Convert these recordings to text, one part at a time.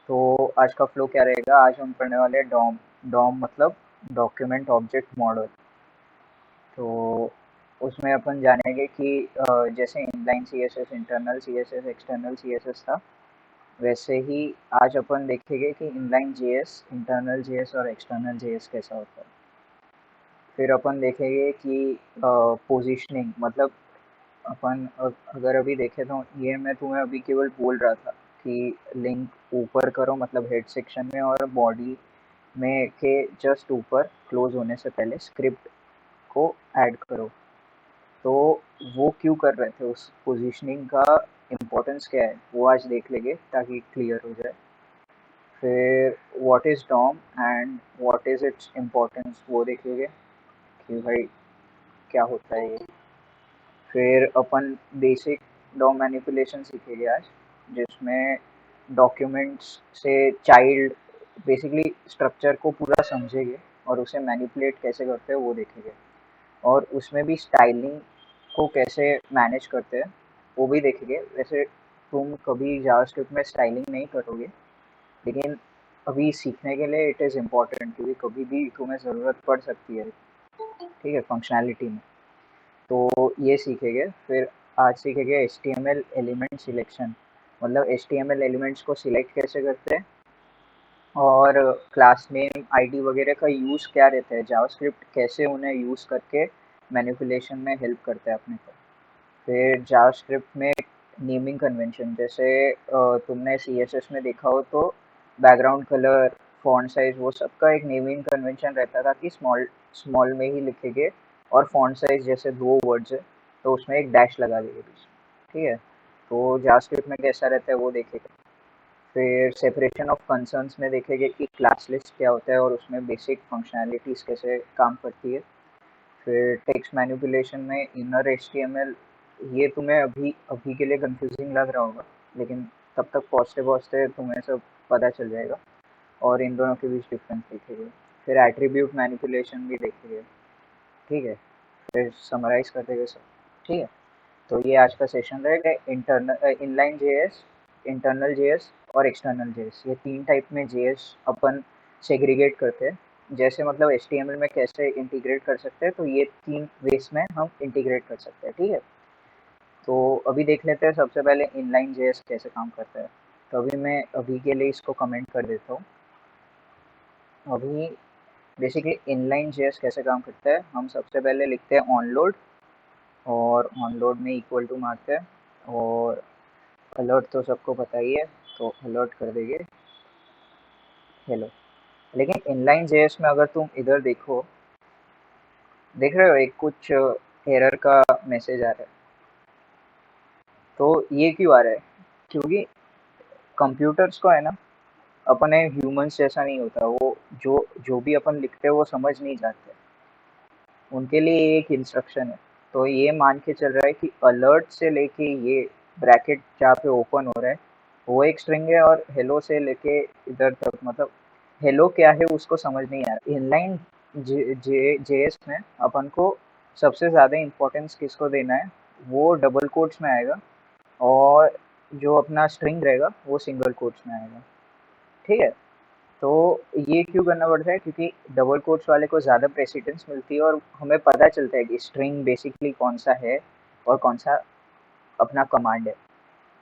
तो आज का फ्लो क्या रहेगा? आज हम पढ़ने वाले हैं डॉम। डॉम मतलब डॉक्यूमेंट ऑब्जेक्ट मॉडल। तो उसमें अपन जानेंगे कि जैसे inline CSS, internal CSS, external CSS था, वैसे ही आज अपन देखेंगे कि इनलाइन जेएस, इंटरनल जेएस और एक्सटर्नल जेएस कैसा होता है। फिर अपन देखेंगे कि पोजीशनिंग मतलब अपन अगर अभी देखें तो ये मैं तुम्हें अभी केवल बोल रहा था कि लिंक ऊपर करो मतलब हेड सेक्शन में, और बॉडी में के जस्ट ऊपर क्लोज होने से पहले स्क्रिप्ट को ऐड करो। तो वो क्यों कर रहे थे, उस पोजीशनिंग का इम्पोर्टेंस क्या है, वो आज देख लेंगे ताकि क्लियर हो जाए। फिर what is DOM and what is its importance, वो देखेंगे कि भाई क्या होता है ये। फिर अपन बेसिक डॉम मैनिपुलेशन सीखेंगे आज, जिसमें डॉक्यूमेंट्स से चाइल्ड बेसिकली स्ट्रक्चर को पूरा समझेंगे और उसे मैनिपुलेट कैसे करते हैं वो देखेंगे। और उसमें भी स्टाइलिंग को कैसे मैनेज करते हैं वो भी देखेंगे। वैसे तुम कभी जावास्क्रिप्ट में स्टाइलिंग नहीं करोगे, लेकिन अभी सीखने के लिए इट इज़ इम्पॉर्टेंट, क्योंकि कभी भी तुम्हें ज़रूरत पड़ सकती है, ठीक है, फंक्शनैलिटी में। तो ये सीखेंगे। फिर आज सीखेंगे H T M L element selection, मतलब H T M L elements को सिलेक्ट कैसे करते हैं, और क्लास नेम आईडी वगैरह का यूज़ क्या रहता है, जावास्क्रिप्ट कैसे उन्हें यूज़ करके मैनिपुलेशन में हेल्प करता है अपने को। फिर जावास्क्रिप्ट में नेमिंग कन्वेंशन, जैसे तुमने सी एस एस में देखा हो तो बैकग्राउंड कलर, फॉन्ट साइज, वो सबका एक नेमिंग कन्वेंशन रहता था कि स्मॉल स्मॉल में ही लिखेंगे, और फॉन्ट साइज जैसे 2 वर्ड्स है तो उसमें एक डैश लगा देंगे बीच में, ठीक है। तो जावास्क्रिप्ट में कैसा रहता है वो देखेगा। फिर सेपरेशन ऑफ कंसर्न्स में देखेंगे कि क्लास लिस्ट क्या होता है और उसमें बेसिक फंक्शनैलिटीज़ कैसे काम करती है। फिर टेक्स्ट मैनिपुलेशन में इनर एचटीएमएल, ये तुम्हें अभी अभी के लिए कंफ्यूजिंग लग रहा होगा, लेकिन तब तक पहुँचते पहुँचते तुम्हें सब पता चल जाएगा, और इन दोनों के बीच डिफरेंस देखेंगे। फिर एट्रीब्यूट मैनिपुलेशन भी देखेंगे, ठीक है। फिर समराइज कर देंगे सब, ठीक है। तो ये आज का सेशन रहेगा। Internal inline JS, internal JS और एक्सटर्नल जेएस, ये 3 टाइप में जेएस अपन सेग्रीगेट करते हैं। जैसे मतलब एचटीएमएल में कैसे इंटीग्रेट कर सकते हैं, तो ये 3 वेज में हम इंटीग्रेट कर सकते हैं, ठीक है। तो अभी देख लेते हैं सबसे पहले इनलाइन जेएस कैसे काम करता है। तो अभी मैं अभी के लिए इसको कमेंट कर देता हूँ। अभी बेसिकली इनलाइन जेएस कैसे काम करता है, हम सबसे पहले लिखते हैं ऑनलोड, और ऑनलोड में इक्वल टू मारते हैं, और अलर्ट तो सबको पता ही है, तो अलर्ट कर देंगे हेलो। लेकिन इनलाइन जेएस में अगर तुम इधर देखो, देख रहे हो एक कुछ एरर का मैसेज आ रहा है। तो ये क्यों आ रहा है? क्योंकि कंप्यूटर्स को है ना, अपने ह्यूमंस जैसा नहीं होता वो, जो जो भी अपन लिखते हैं वो समझ नहीं जाते, उनके लिए एक इंस्ट्रक्शन है। तो ये मान के चल रहा है कि अलर्ट से लेके ये ब्रैकेट जहाँ पे ओपन हो रहा है वो एक स्ट्रिंग है, और हेलो से लेके इधर तक मतलब हेलो क्या है उसको समझ नहीं आ रहा। इनलाइन जेएस में अपन को सबसे ज़्यादा इम्पोर्टेंस किसको देना है, वो डबल कोट्स में आएगा, और जो अपना स्ट्रिंग रहेगा वो सिंगल कोट्स में आएगा, ठीक है। तो ये क्यों करना पड़ता है? क्योंकि डबल कोट्स वाले को ज़्यादा प्रेसिडेंस मिलती है, और हमें पता चलता है कि स्ट्रिंग बेसिकली कौन सा है और कौन सा अपना कमांड है,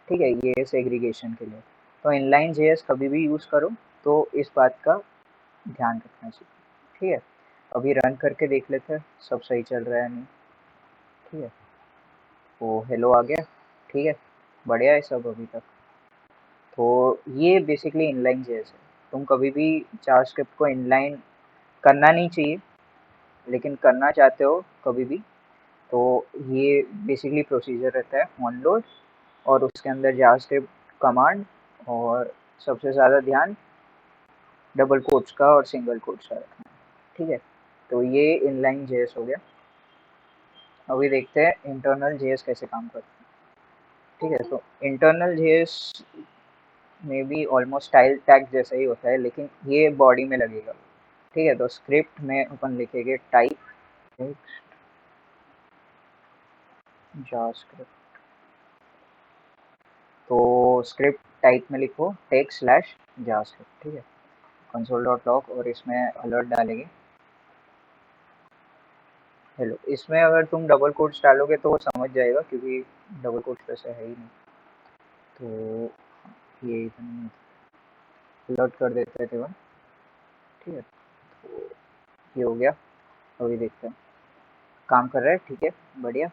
ठीक है, ये सेग्रीगेशन के लिए। तो इनलाइन जेएस कभी भी यूज़ करो तो इस बात का ध्यान रखना चाहिए, ठीक है। अभी रन करके देख लेते हैं सब सही चल रहा है नहीं, ठीक है। तो हेलो आ गया, ठीक है, बढ़िया है सब अभी तक। तो ये बेसिकली इनलाइन जेएस है। तुम कभी भी जावास्क्रिप्ट को इनलाइन करना नहीं चाहिए, लेकिन करना चाहते हो कभी भी, तो ये बेसिकली प्रोसीजर रहता है ऑनलोड, और उसके अंदर जावास्क्रिप्ट कमांड, और सबसे ज़्यादा ध्यान डबल कोट्स का और सिंगल कोट्स का रखना है, ठीक है। तो ये इनलाइन जेएस हो गया। अभी देखते हैं इंटरनल जेएस कैसे काम करता है, ठीक है। तो इंटरनल जेएस में भी ऑलमोस्ट स्टाइल टैग जैसा ही होता है, लेकिन ये बॉडी में लगेगा, ठीक है। तो स्क्रिप्ट में अपन लिखेंगे टाइप जावास्क्रिप्ट। तो स्क्रिप्ट टाइप में लिखो टेक स्लैश जावास्क्रिप्ट, ठीक है, कंसोल डॉट लॉग, और इसमें अलर्ट डालेंगे हेलो। इसमें अगर तुम डबल कोट्स डालोगे तो वो समझ जाएगा, क्योंकि डबल कोट्स वैसे है ही नहीं। तो ये इतना अलर्ट कर देते थे वन, ठीक है। तो ये हो गया। अभी देखते हैं काम कर रहा है, ठीक है, बढ़िया,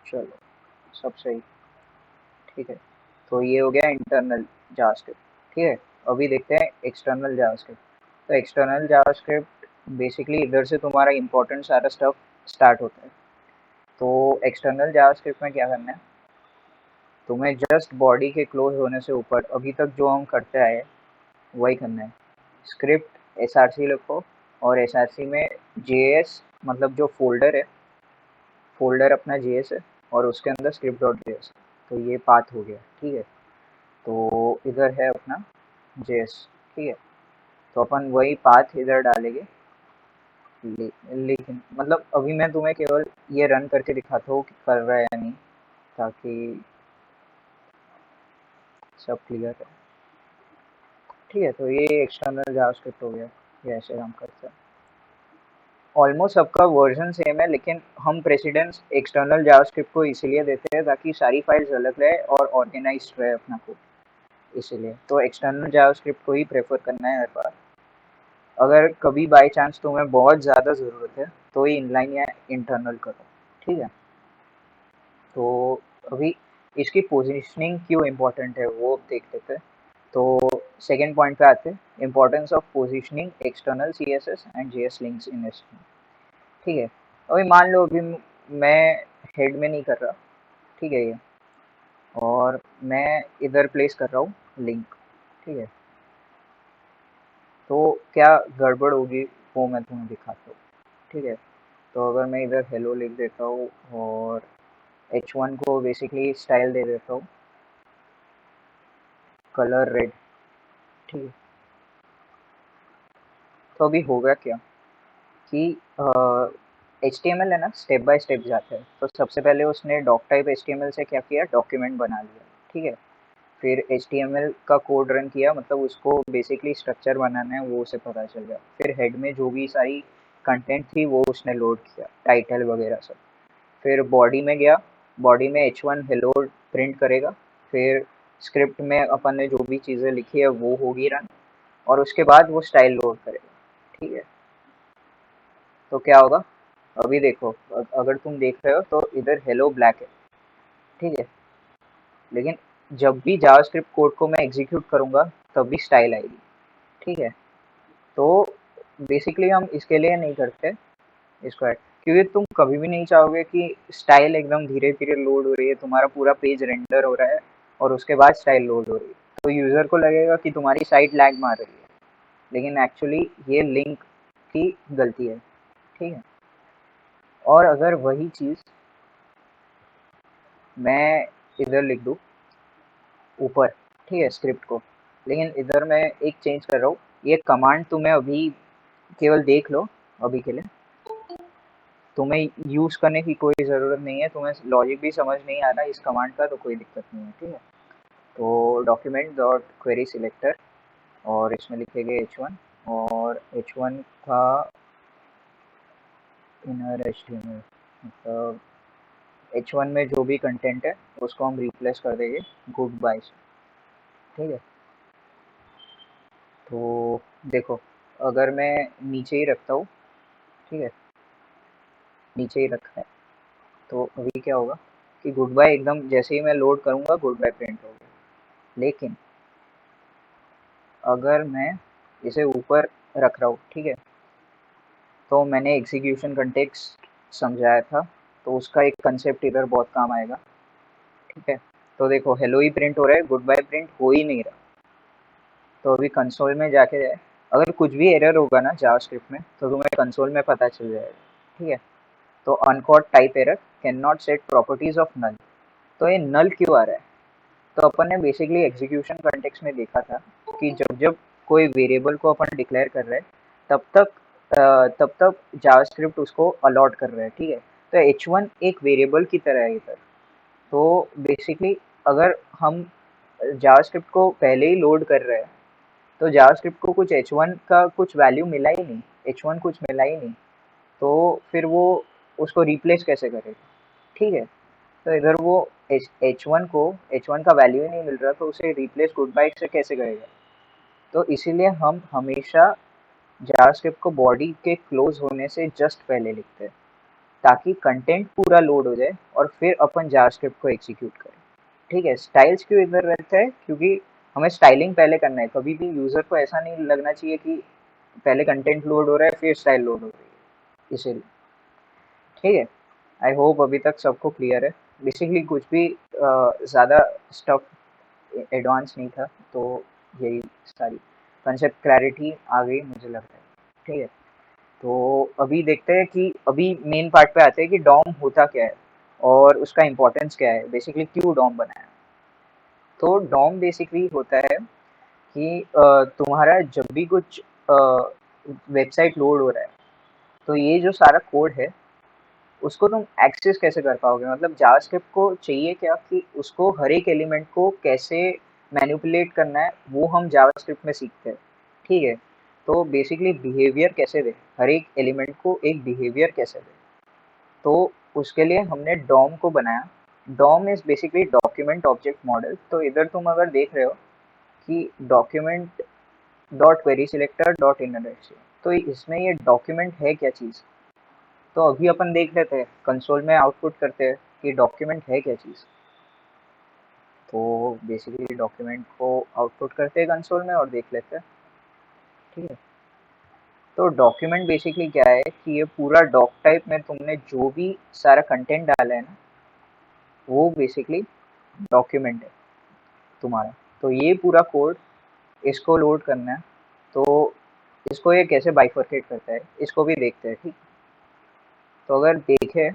चलो सब सही, ठीक है। तो ये हो गया इंटरनल जावास्क्रिप्ट, ठीक है। अभी देखते हैं एक्सटर्नल जावास्क्रिप्ट। तो एक्सटर्नल जावास्क्रिप्ट बेसिकली इधर से तुम्हारा इंपॉर्टेंट सारा स्टफ स्टार्ट होता है। तो एक्सटर्नल जावास्क्रिप्ट में क्या करना है, तुम्हें जस्ट बॉडी के क्लोज होने से ऊपर अभी तक जो हम करते आए वही करना है। स्क्रिप्ट एसआरसी लिखो, और एसआरसी में जेएस मतलब जो फोल्डर है, फोल्डर अपना जेएस है, और उसके अंदर स्क्रिप्ट डॉट जेएस। तो ये पाथ हो गया, ठीक है। तो इधर है अपना जेएस, ठीक है। तो अपन वही पाथ इधर डालेंगे। लेकिन मतलब अभी मैं तुम्हें केवल ये रन करके दिखाता हूँ कि कर रहा है या नहीं, ताकि सब क्लियर है, ठीक है। तो ये एक्सटर्नल जावास्क्रिप्ट हो गया, ये ऐसे काम करता है। ऑलमोस्ट सबका वर्जन सेम है, लेकिन हम प्रेसिडेंस एक्सटर्नल जावास्क्रिप्ट को इसीलिए देते हैं ताकि सारी फाइल्स अलग रहे और ऑर्गेनाइज रहे अपना कोड, इसीलिए तो एक्सटर्नल जावास्क्रिप्ट को ही प्रेफर करना है हर बार। अगर कभी बाई चांस तुम्हें बहुत ज़्यादा ज़रूरत है तो ही इनलाइन या इंटरनल करो, ठीक है। तो अभी इसकी पोजीशनिंग क्यों इम्पोर्टेंट है वो देख लेते हैं। तो सेकेंड पॉइंट पे आते हैं, importance of positioning external C S S and J S links in S, ठीक है। अभी मान लो अभी मैं हेड में नहीं कर रहा, ठीक है ये, और मैं इधर प्लेस कर रहा हूँ लिंक, ठीक है। तो क्या गड़बड़ होगी वो मैं तुम्हें दिखाता हूँ, ठीक है। तो अगर मैं इधर हेलो लिख देता हूँ और H1 को बेसिकली स्टाइल दे देता हूँ कलर रेड, ठीक है। तो अभी होगा क्या कि एच टी एम एल है ना, स्टेप बाय स्टेप जाता है। तो सबसे पहले उसने doctype H T M L से क्या किया, डॉक्यूमेंट बना लिया, ठीक है। फिर एच टी एम एल का कोड रन किया, मतलब उसको बेसिकली स्ट्रक्चर बनाना है वो उसे पता चल गया। फिर हेड में जो भी सारी कंटेंट थी वो उसने लोड किया, टाइटल वगैरह सब। फिर बॉडी में गया, बॉडी में H1 हेलो प्रिंट करेगा। फिर स्क्रिप्ट में अपन ने जो भी चीज़ें लिखी है वो होगी रन, और उसके बाद वो स्टाइल लोड करेगा, ठीक है। तो क्या होगा, अभी देखो, अगर तुम देख रहे हो तो इधर हेलो ब्लैक है, ठीक है। लेकिन जब भी जावास्क्रिप्ट कोड को मैं एग्जीक्यूट करूंगा तब भी स्टाइल आएगी, ठीक है। तो बेसिकली हम इसके लिए नहीं करते इसको ऐड, क्योंकि तुम कभी भी नहीं चाहोगे कि स्टाइल एकदम धीरे धीरे लोड हो रही है, तुम्हारा पूरा पेज रेंडर हो रहा है और उसके बाद स्टाइल लोड हो रही है, तो यूजर को लगेगा कि तुम्हारी साइट लैग मार रही है, लेकिन एक्चुअली ये लिंक की गलती है, ठीक है। और अगर वही चीज़ मैं इधर लिख दूँ ऊपर, ठीक है, स्क्रिप्ट को, लेकिन इधर मैं एक चेंज कर रहा हूँ, ये कमांड तुम्हें अभी केवल देख लो अभी के लिए, तुम्हें यूज़ करने की कोई ज़रूरत नहीं है, तुम्हें लॉजिक भी समझ नहीं आ रहा इस कमांड का तो कोई दिक्कत नहीं है, ठीक है। तो डॉक्यूमेंट डॉट क्वेरी सिलेक्टर, और इसमें लिखेंगे H1, और H1 का इनर HTML, मतलब H1 में जो भी कंटेंट है उसको हम रिप्लेस कर देंगे गुड बाय से, ठीक है। तो देखो, अगर मैं नीचे ही रखता हूँ, ठीक है, नीचे ही रखा है, तो अभी क्या होगा कि गुड बाय एकदम जैसे ही मैं लोड करूँगा गुड बाय प्रिंट होगा। लेकिन अगर मैं इसे ऊपर रख रहा हूँ, ठीक है, तो मैंने एग्जीक्यूशन कंटेक्स्ट समझाया था, तो उसका एक कंसेप्ट इधर बहुत काम आएगा, ठीक है। तो देखो हेलो ही प्रिंट हो रहा है, गुड बाय प्रिंट हो ही नहीं रहा। तो अभी कंसोल में जाके अगर कुछ भी एरर होगा ना जावास्क्रिप्ट में तो तुम्हें कंसोल में पता चल जाएगा, ठीक है। तो uncaught type error, can not set properties of null. तो ये नल क्यों आ रहा है, तो अपन ने बेसिकली एग्जीक्यूशन कॉन्टेक्स्ट में देखा था कि जब जब कोई वेरिएबल को अपन डिक्लेयर कर रहे हैं तब तक जावास्क्रिप्ट उसको अलॉट कर रहा है, ठीक है। तो H1 एक वेरिएबल की तरह है इधर। तो बेसिकली अगर हम जावास्क्रिप्ट को पहले ही लोड कर रहे हैं तो जावास्क्रिप्ट को कुछ h1 का कुछ वैल्यू मिला ही नहीं, h1 कुछ मिला ही नहीं, तो फिर वो उसको रिप्लेस कैसे करेगा? ठीक है, तो इधर वो एच वन का वैल्यू ही नहीं मिल रहा, तो उसे रिप्लेस गुड बाय से कैसे करेगा? तो इसीलिए हम हमेशा जावास्क्रिप्ट को बॉडी के क्लोज होने से जस्ट पहले लिखते हैं, ताकि कंटेंट पूरा लोड हो जाए और फिर अपन जावास्क्रिप्ट को एग्जीक्यूट करें। ठीक है, स्टाइल्स क्यों इधर रहता है? क्योंकि हमें स्टाइलिंग पहले करना है, कभी भी यूजर को ऐसा नहीं लगना चाहिए कि पहले कंटेंट लोड हो रहा है फिर स्टाइल लोड हो रही है, इसीलिए। ठीक है, आई होप अभी तक सबको क्लियर है। बेसिकली कुछ भी ज़्यादा स्टफ एडवांस नहीं था, तो यही सारी कंसेप्ट क्लैरिटी आ गई मुझे लगता है। ठीक है, तो अभी देखते हैं कि अभी मेन पार्ट पे आते हैं कि डॉम होता क्या है और उसका इम्पोर्टेंस क्या है, बेसिकली क्यों डॉम बनाया। तो डॉम बेसिकली होता है कि तुम्हारा जब भी कुछ वेबसाइट लोड हो रहा है, तो ये जो सारा कोड है उसको तुम एक्सेस कैसे कर पाओगे? मतलब जावास्क्रिप्ट को चाहिए क्या कि उसको हर एक एलिमेंट को कैसे मैनिपुलेट करना है, वो हम जावास्क्रिप्ट में सीखते हैं। ठीक है, तो बेसिकली बिहेवियर कैसे दे, हर एक एलिमेंट को एक बिहेवियर कैसे दे, तो उसके लिए हमने डॉम को बनाया। DOM is basically document object model. तो इधर तुम अगर देख रहे हो कि document dot query selector dot inner, तो इसमें ये डॉक्यूमेंट है क्या चीज़? तो अभी अपन देख लेते हैं, कंसोल में आउटपुट करते हैं कि डॉक्यूमेंट है क्या चीज़। तो बेसिकली डॉक्यूमेंट को आउटपुट करते हैं कंसोल में और देख लेते हैं। ठीक है, तो डॉक्यूमेंट बेसिकली क्या है कि ये पूरा डॉक टाइप में तुमने जो भी सारा कंटेंट डाला है ना, वो बेसिकली डॉक्यूमेंट है तुम्हारा। तो ये पूरा कोड, इसको लोड करना है, तो इसको ये कैसे बाइफरकेट करता है इसको भी देखते हैं। ठीक, तो अगर देखें,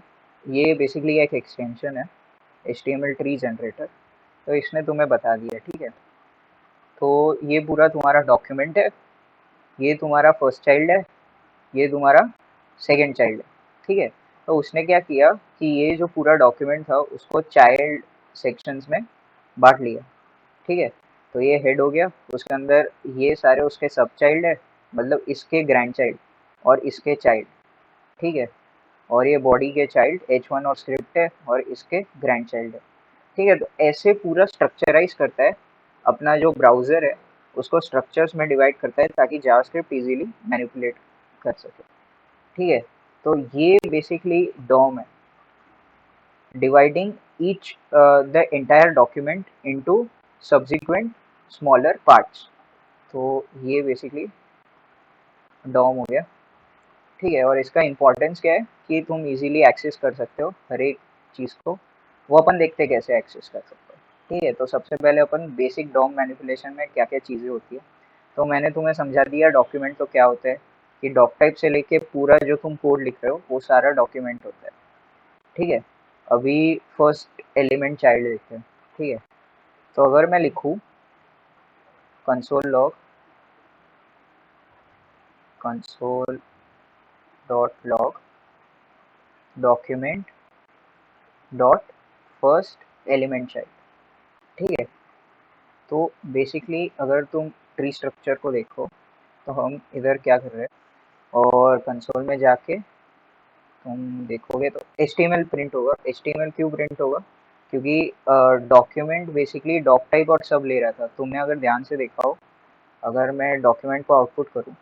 ये बेसिकली एक एक्सटेंशन है HTML ट्री जनरेटर, तो इसने तुम्हें बता दिया। ठीक है, तो ये पूरा तुम्हारा डॉक्यूमेंट है, ये तुम्हारा फर्स्ट चाइल्ड है, ये तुम्हारा सेकंड चाइल्ड है। ठीक है, तो उसने क्या किया कि ये जो पूरा डॉक्यूमेंट था उसको चाइल्ड सेक्शंस में बांट लिया। ठीक है, तो ये हेड हो गया, उसके अंदर ये सारे उसके सब चाइल्ड है, मतलब इसके ग्रैंड चाइल्ड और इसके चाइल्ड। ठीक है, और ये बॉडी के चाइल्ड h1 और स्क्रिप्ट है और इसके ग्रैंड चाइल्ड है। ठीक है, तो ऐसे पूरा स्ट्रक्चराइज करता है अपना जो ब्राउज़र है, उसको स्ट्रक्चर्स में डिवाइड करता है ताकि जावास्क्रिप्ट इजीली मैनिपुलेट कर सके। ठीक है, तो ये बेसिकली डॉम है, dividing each the entire document into subsequent smaller parts. तो ये बेसिकली डॉम हो गया। ठीक है, और इसका इम्पोर्टेंस क्या है कि तुम इजीली एक्सेस कर सकते हो हर एक चीज़ को, वो अपन देखते हैं कैसे एक्सेस कर सकते हो। ठीक है, तो सबसे पहले अपन बेसिक डॉम मैनिपुलेशन में क्या क्या चीज़ें होती है, तो मैंने तुम्हें समझा दिया डॉक्यूमेंट तो क्या होता है, कि डॉक टाइप से लेके पूरा जो तुम कोड लिख रहे हो वो सारा डॉक्यूमेंट होता है। ठीक है, अभी फर्स्ट एलिमेंट चाइल्ड देखते हैं। ठीक है, तो अगर मैं लिखूँ console log console dot log document dot first element child. ठीक है, तो बेसिकली अगर तुम ट्री स्ट्रक्चर को देखो, तो हम इधर क्या कर रहे हैं, और कंसोल में जाके तुम देखोगे तो HTML प्रिंट होगा। HTML क्यों प्रिंट होगा? क्योंकि डॉक्यूमेंट बेसिकली डॉक टाइप और सब ले रहा था। तुमने अगर ध्यान से देखा हो, अगर मैं डॉक्यूमेंट को आउटपुट करूँ,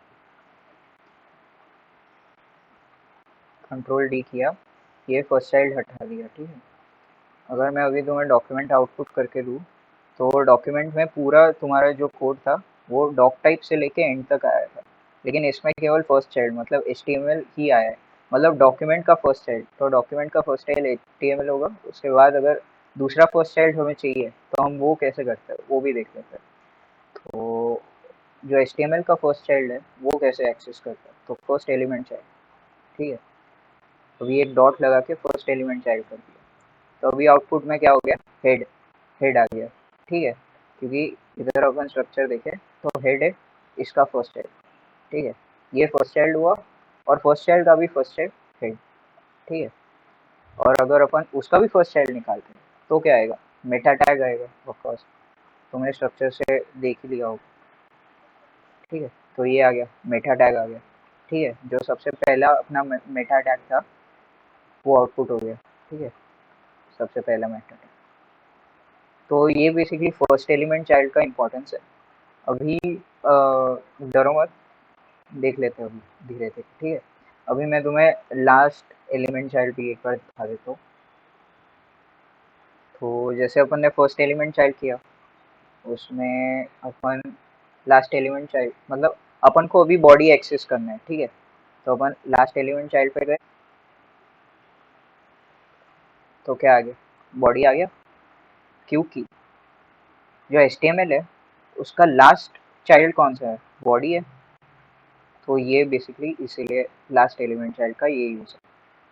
कंट्रोल डी किया, ये फर्स्ट चाइल्ड हटा दिया। ठीक है, अगर मैं अभी तुम्हें डॉक्यूमेंट आउटपुट करके दूँ, तो डॉक्यूमेंट में पूरा तुम्हारा जो कोड था वो डॉक टाइप से लेके एंड तक आया था, लेकिन इसमें केवल फर्स्ट चाइल्ड मतलब HTML ही आया है, मतलब डॉक्यूमेंट का फर्स्ट चाइल्ड। तो डॉक्यूमेंट का फर्स्ट चाइल्ड HTML होगा, उसके बाद अगर दूसरा फर्स्ट चाइल्ड हमें चाहिए तो हम वो कैसे करते हैं वो भी देख लेते हैं। तो जो HTML का फर्स्ट चाइल्ड है वो कैसे एक्सेस करता है, तो फर्स्ट एलिमेंट चाइल्ड। ठीक है, तो अभी एक डॉट लगा के फर्स्ट एलिमेंट चाइल्ड कर दिया, तो अभी आउटपुट में क्या हो गया, हेड, हेड आ गया। ठीक है, क्योंकि इधर अपन स्ट्रक्चर देखें तो हेड है इसका फर्स्ट चाइल्ड। ठीक है, ये फर्स्ट चाइल्ड हुआ और फर्स्ट चाइल्ड का भी फर्स्ट चाइल्ड हेड। ठीक है, और अगर अपन उसका भी फर्स्ट चाइल्ड निकालते हैं तो क्या आएगा, मेटा टैग आएगा ऑफकोर्स, तुमने स्ट्रक्चर से देख ही लिया होगा। ठीक है, तो ये आ गया, मेटा टैग आ गया। ठीक है, जो सबसे पहला अपना मेटा टैग था वो आउटपुट हो गया। ठीक है, सबसे पहला मेटा टैग। तो ये बेसिकली फर्स्ट एलिमेंट चाइल्ड का इम्पोर्टेंस है। अभी डरो मत, देख लेते हैं अभी धीरे धीरे। ठीक है, अभी मैं तुम्हें लास्ट एलिमेंट चाइल्ड भी एक बार दिखा देता हूँ। तो जैसे अपन ने फर्स्ट एलिमेंट चाइल्ड किया, उसमें अपन लास्ट एलिमेंट चाइल्ड मतलब अपन को अभी बॉडी एक्सेस करना है। ठीक है, तो अपन लास्ट एलिमेंट चाइल्ड पे गए, तो क्या आ गया, बॉडी आ गया। क्योंकि जो HTML है उसका लास्ट चाइल्ड कौन सा है, बॉडी है। तो ये बेसिकली इसीलिए लास्ट एलिमेंट चाइल्ड का ये यूज है।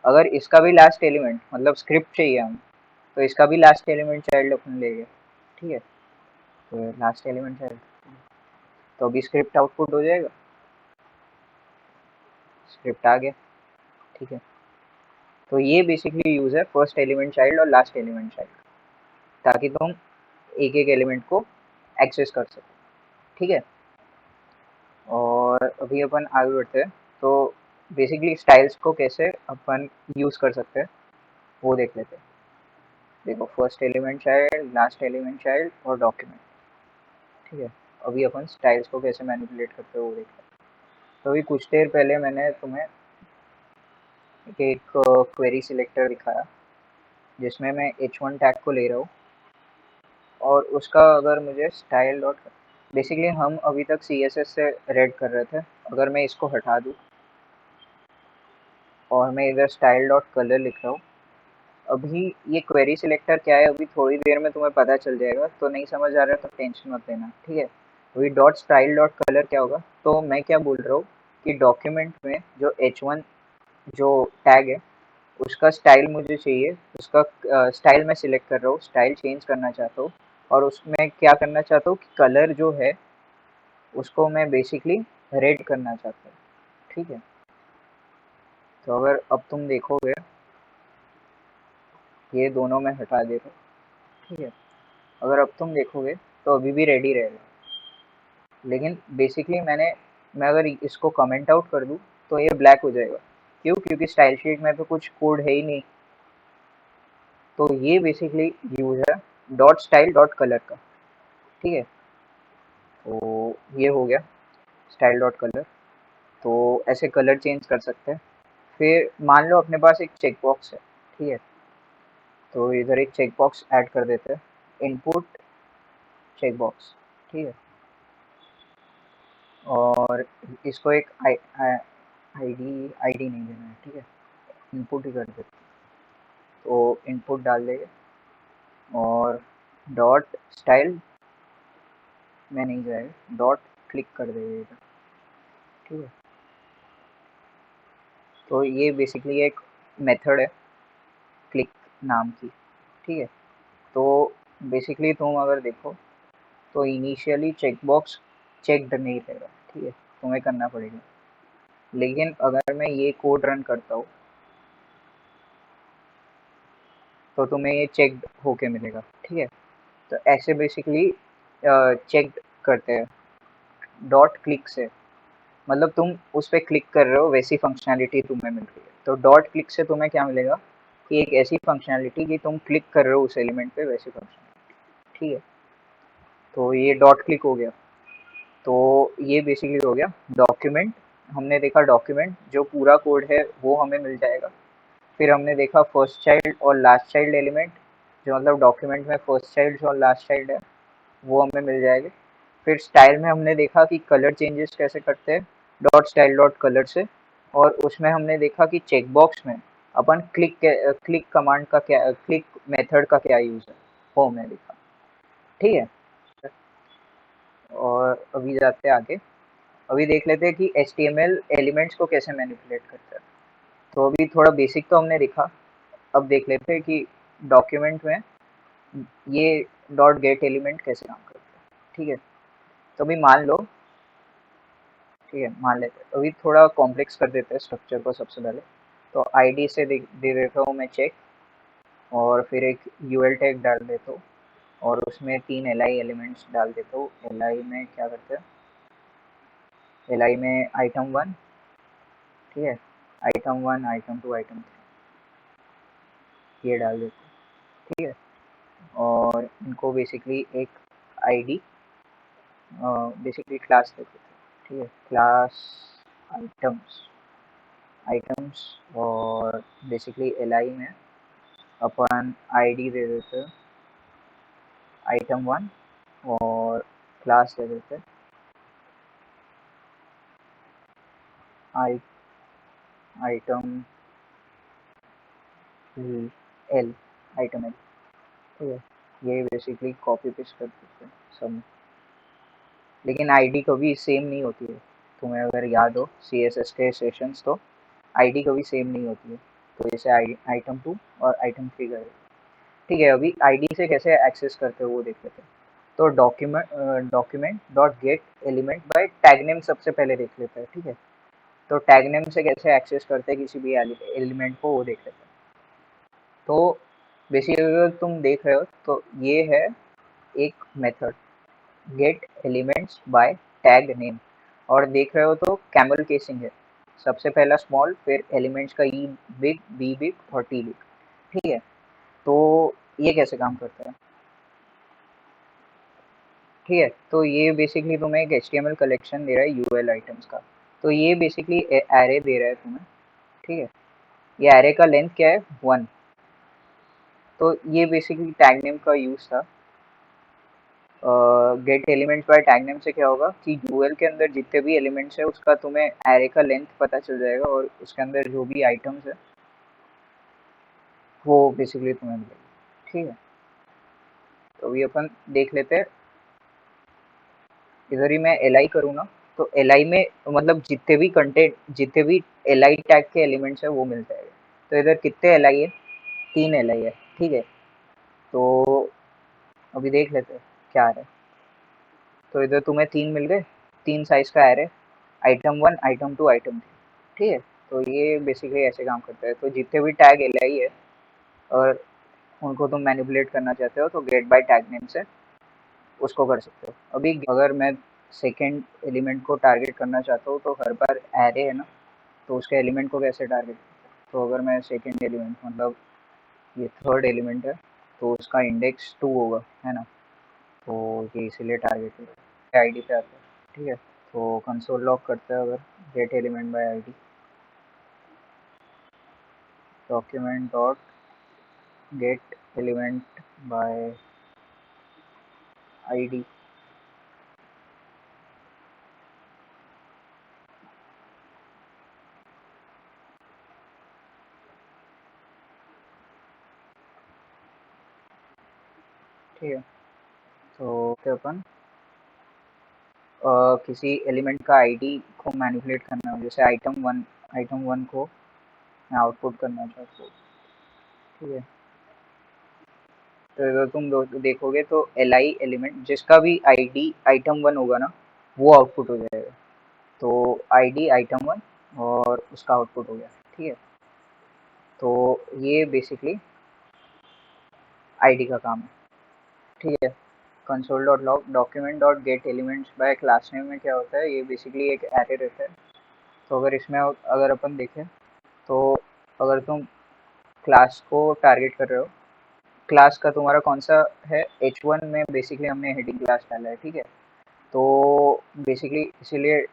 अगर इसका भी लास्ट एलिमेंट मतलब स्क्रिप्ट चाहिए हम, तो इसका भी लास्ट एलिमेंट चाइल्ड अपन ले गए। ठीक है, तो लास्ट एलिमेंट चाइल्ड, तो अभी स्क्रिप्ट आउटपुट हो जाएगा, स्क्रिप्ट आ गया। ठीक है, तो ये बेसिकली यूज है फर्स्ट एलिमेंट चाइल्ड और लास्ट एलिमेंट चाइल्ड, ताकि तुम एक एक एलिमेंट को एक्सेस कर सको। ठीक है, और अभी अपन आगे बढ़ते हैं। तो बेसिकली स्टाइल्स को कैसे अपन यूज कर सकते हैं वो देख लेते हैं। देखो, first element child, last element child और डॉक्यूमेंट। ठीक है, अभी अपन स्टाइल्स को कैसे मैनिपुलेट करते हैं वो देखते हैं। तो अभी कुछ देर पहले मैंने तुम्हें एक क्वेरी सिलेक्टर दिखाया, जिसमें मैं H1 टैग को ले रहा हूँ, और उसका अगर मुझे स्टाइल डॉट, बेसिकली हम अभी तक CSS से रेड कर रहे थे, अगर मैं इसको हटा दूँ और मैं इधर स्टाइल डॉट कलर लिख रहा हूँ। अभी ये क्वेरी सिलेक्टर क्या है अभी थोड़ी देर में तुम्हें पता चल जाएगा, तो नहीं समझ आ रहा है तो टेंशन मत लेना। ठीक है, अभी डॉट स्टाइल डॉट कलर क्या होगा, तो मैं क्या बोल रहा हूँ कि डॉक्यूमेंट में जो H1 जो टैग है उसका स्टाइल मुझे चाहिए, उसका स्टाइल मैं सिलेक्ट कर रहा हूँ, स्टाइल चेंज करना चाहता हूँ, और उसमें क्या करना चाहता हूँ कि कलर जो है उसको मैं बेसिकली रेड करना चाहता हूँ। ठीक है, तो अगर अब तुम देखोगे, ये दोनों मैं हटा दे रहा हूँ। ठीक है, अगर अब तुम देखोगे तो अभी भी रेडी रहेगा, लेकिन बेसिकली मैं अगर इसको कमेंट आउट कर दूँ तो ये ब्लैक हो जाएगा। क्यों, क्योंकि स्टाइल शीट में तो कुछ कोड है ही नहीं। तो ये बेसिकली यूज है डॉट स्टाइल डॉट कलर का। ठीक है, तो ये हो गया स्टाइल डॉट कलर। तो ऐसे कलर चेंज कर सकते हैं। फिर मान लो अपने पास एक चेक बॉक्स है। ठीक है, तो इधर एक चेक बॉक्स ऐड कर देते हैं, इनपुट चेक बॉक्स। ठीक है, और इसको एक आईडी आईडी नहीं देना है। ठीक है, इनपुट ही कर देते हैं। तो इनपुट डाल देंगे और डॉट स्टाइल में नहीं जाएगा, डॉट क्लिक कर देंगे इधर। ठीक है, तो ये बेसिकली एक मेथड है क्लिक नाम की। ठीक है, तो बेसिकली तुम अगर देखो तो इनिशियली चेकबॉक्स चेक्ड नहीं रहेगा। ठीक है, तुम्हें करना पड़ेगा। लेकिन अगर मैं ये कोड रन करता हूँ तो तुम्हें ये चेक्ड होके मिलेगा। ठीक है, तो ऐसे बेसिकली चेक करते हैं डॉट क्लिक से, मतलब तुम उस पर क्लिक कर रहे हो वैसी फंक्शनैलिटी तुम्हें मिल रही है। तो डॉट क्लिक से तुम्हें क्या मिलेगा कि एक ऐसी फंक्शनैलिटी कि तुम क्लिक कर रहे हो उस एलिमेंट पे वैसी फंक्शनैलिटी। ठीक है, तो ये डॉट क्लिक हो गया। तो ये बेसिकली हो गया डॉक्यूमेंट। हमने देखा डॉक्यूमेंट जो पूरा कोड है वो हमें मिल जाएगा। फिर हमने देखा फर्स्ट चाइल्ड और लास्ट चाइल्ड एलिमेंट, जो मतलब डॉक्यूमेंट में फर्स्ट चाइल्ड और लास्ट चाइल्ड है वो हमें मिल जाएगी। फिर स्टाइल में हमने देखा कि कलर चेंजेस कैसे करते हैं डॉट स्टाइल डॉट कलर से, और उसमें हमने देखा कि चेकबॉक्स में अपन क्लिक कमांड का क्या, क्लिक मेथड का क्या यूज़ है वो हमने देखा। ठीक है, और अभी जाते हैं आगे। अभी देख लेते हैं कि HTML एलिमेंट्स को कैसे मैनिपुलेट करता है। तो अभी थोड़ा बेसिक तो हमने देखा, अब देख लेते हैं कि डॉक्यूमेंट में ये डॉट गेट एलिमेंट कैसे काम करता है। ठीक है, तो अभी मान लो, ठीक है मान लेते हैं, अभी थोड़ा कॉम्प्लेक्स कर देते हैं स्ट्रक्चर को सबसे पहले। तो आईडी से दे देता हूँ मैं चेक, और फिर एक यूएल टैग डाल देता हूँ, और उसमें 3 एल आई एलिमेंट्स डाल देता हूँ। एल आई में क्या करते हैं, एल आई में आइटम वन, ठीक है, item one, item two, item three, ये डाल देते हैं, ठीक है। और इनको बेसिकली एक आईडी, बेसिकली क्लास देते हैं, ठीक है, क्लास आइटम्स, आइटम्स। और बेसिकली एल आई में अपन आईडी दे देते हैं आइटम वन, और क्लास दे देते हैं आई आइटम एल, आइटम एल, ठीक है। ये बेसिकली कॉपी पेस्ट कर देते हैं सब। लेकिन आईडी कभी सेम नहीं होती है, तुम्हें अगर याद हो सी एस एस के सेशंस, तो आईडी कभी सेम नहीं होती है। तो जैसे आइटम टू और आइटम थ्री का, ठीक है। अभी आईडी से कैसे एक्सेस करते हो वो देख लेते हैं। तो document dot gate element by tag name सबसे पहले देख लेते हैं, ठीक है। तो टैग नेम से कैसे एक्सेस करते हैं किसी भी एलिमेंट को, वो देख लेते हैं। तो बेसिकली अगर तुम देख रहे हो तो ये है एक method, gate elements bye tag name. और देख रहे हो तो कैमल केसिंग है, सबसे पहला स्मॉल, फिर एलिमेंट्स का ई बिग, बी बिग और टी बिग, ठीक है। तो ये कैसे काम करता है, ठीक है। तो ये बेसिकली तुम्हें एक HTML कलेक्शन दे रहा है यूएल आइटम्स का। तो ये बेसिकली एरे दे रहा है तुम्हें, ठीक है। ये एरे का लेंथ क्या है, वन। तो ये बेसिकली टैग नेम का यूज था। Gate elements bye tag name से क्या होगा कि यूएल के अंदर जितने भी एलिमेंट्स है उसका तुम्हें एरे का लेंथ पता चल जाएगा, और उसके अंदर जो भी आइटम्स है वो बेसिकली तुम्हें मिलेगा, ठीक है। तो अभी अपन देख लेते हैं। इधर ही मैं एल आई करूँ ना, तो एल आई में मतलब जितने भी कंटेंट, जितने भी एल आई टैग के एलिमेंट्स है वो मिल जाएगा। तो इधर कितने एल आई है, 3 एल आई है, ठीक है। तो अभी देख लेते हैं क्या आ रहा है। तो इधर तुम्हें 3 मिल गए, 3 साइज का array, item one, item two, item three, ठीक है। तो ये बेसिकली ऐसे काम करता है। तो जितने भी टैग एल आई है और उनको तुम मैनिपुलेट करना चाहते हो तो गेट बाय टैग नेम से उसको कर सकते हो। अभी अगर मैं सेकेंड एलिमेंट को टारगेट करना चाहता हूँ तो हर बार एरे है ना, तो उसके एलिमेंट को कैसे टारगेट, तो अगर मैं सेकेंड एलिमेंट मतलब ये थर्ड एलिमेंट है तो उसका इंडेक्स टू होगा, है ना। तो ये इसीलिए टारगेट है, आईडी पे आता है, ठीक है। तो कंसोल लॉग करते हैं, अगर gate element by ID, document dot gate element by ID, ठीक है। तो अपन किसी एलिमेंट का आईडी को मैनिपुलेट करना हो, जैसे आइटम वन को मैं आउटपुट करना चाहता हूँ, ठीक है। तो अगर तुम देखोगे तो एल आई एलिमेंट जिसका भी आईडी आइटम वन होगा ना, वो आउटपुट हो जाएगा। तो आईडी आइटम वन और उसका आउटपुट हो गया, ठीक है। तो ये बेसिकली आईडी का काम है, ठीक है। Console dot log document dot gate elements bye class name में क्या होता है, ये बेसिकली एक एरे रहता है। तो अगर इसमें अगर अपन देखें तो अगर तुम क्लास को टारगेट कर रहे हो, क्लास का तुम्हारा कौन सा है, एच वन में बेसिकली हमने हेडिंग क्लास डाला है, ठीक है। तो बेसिकली इसीलिए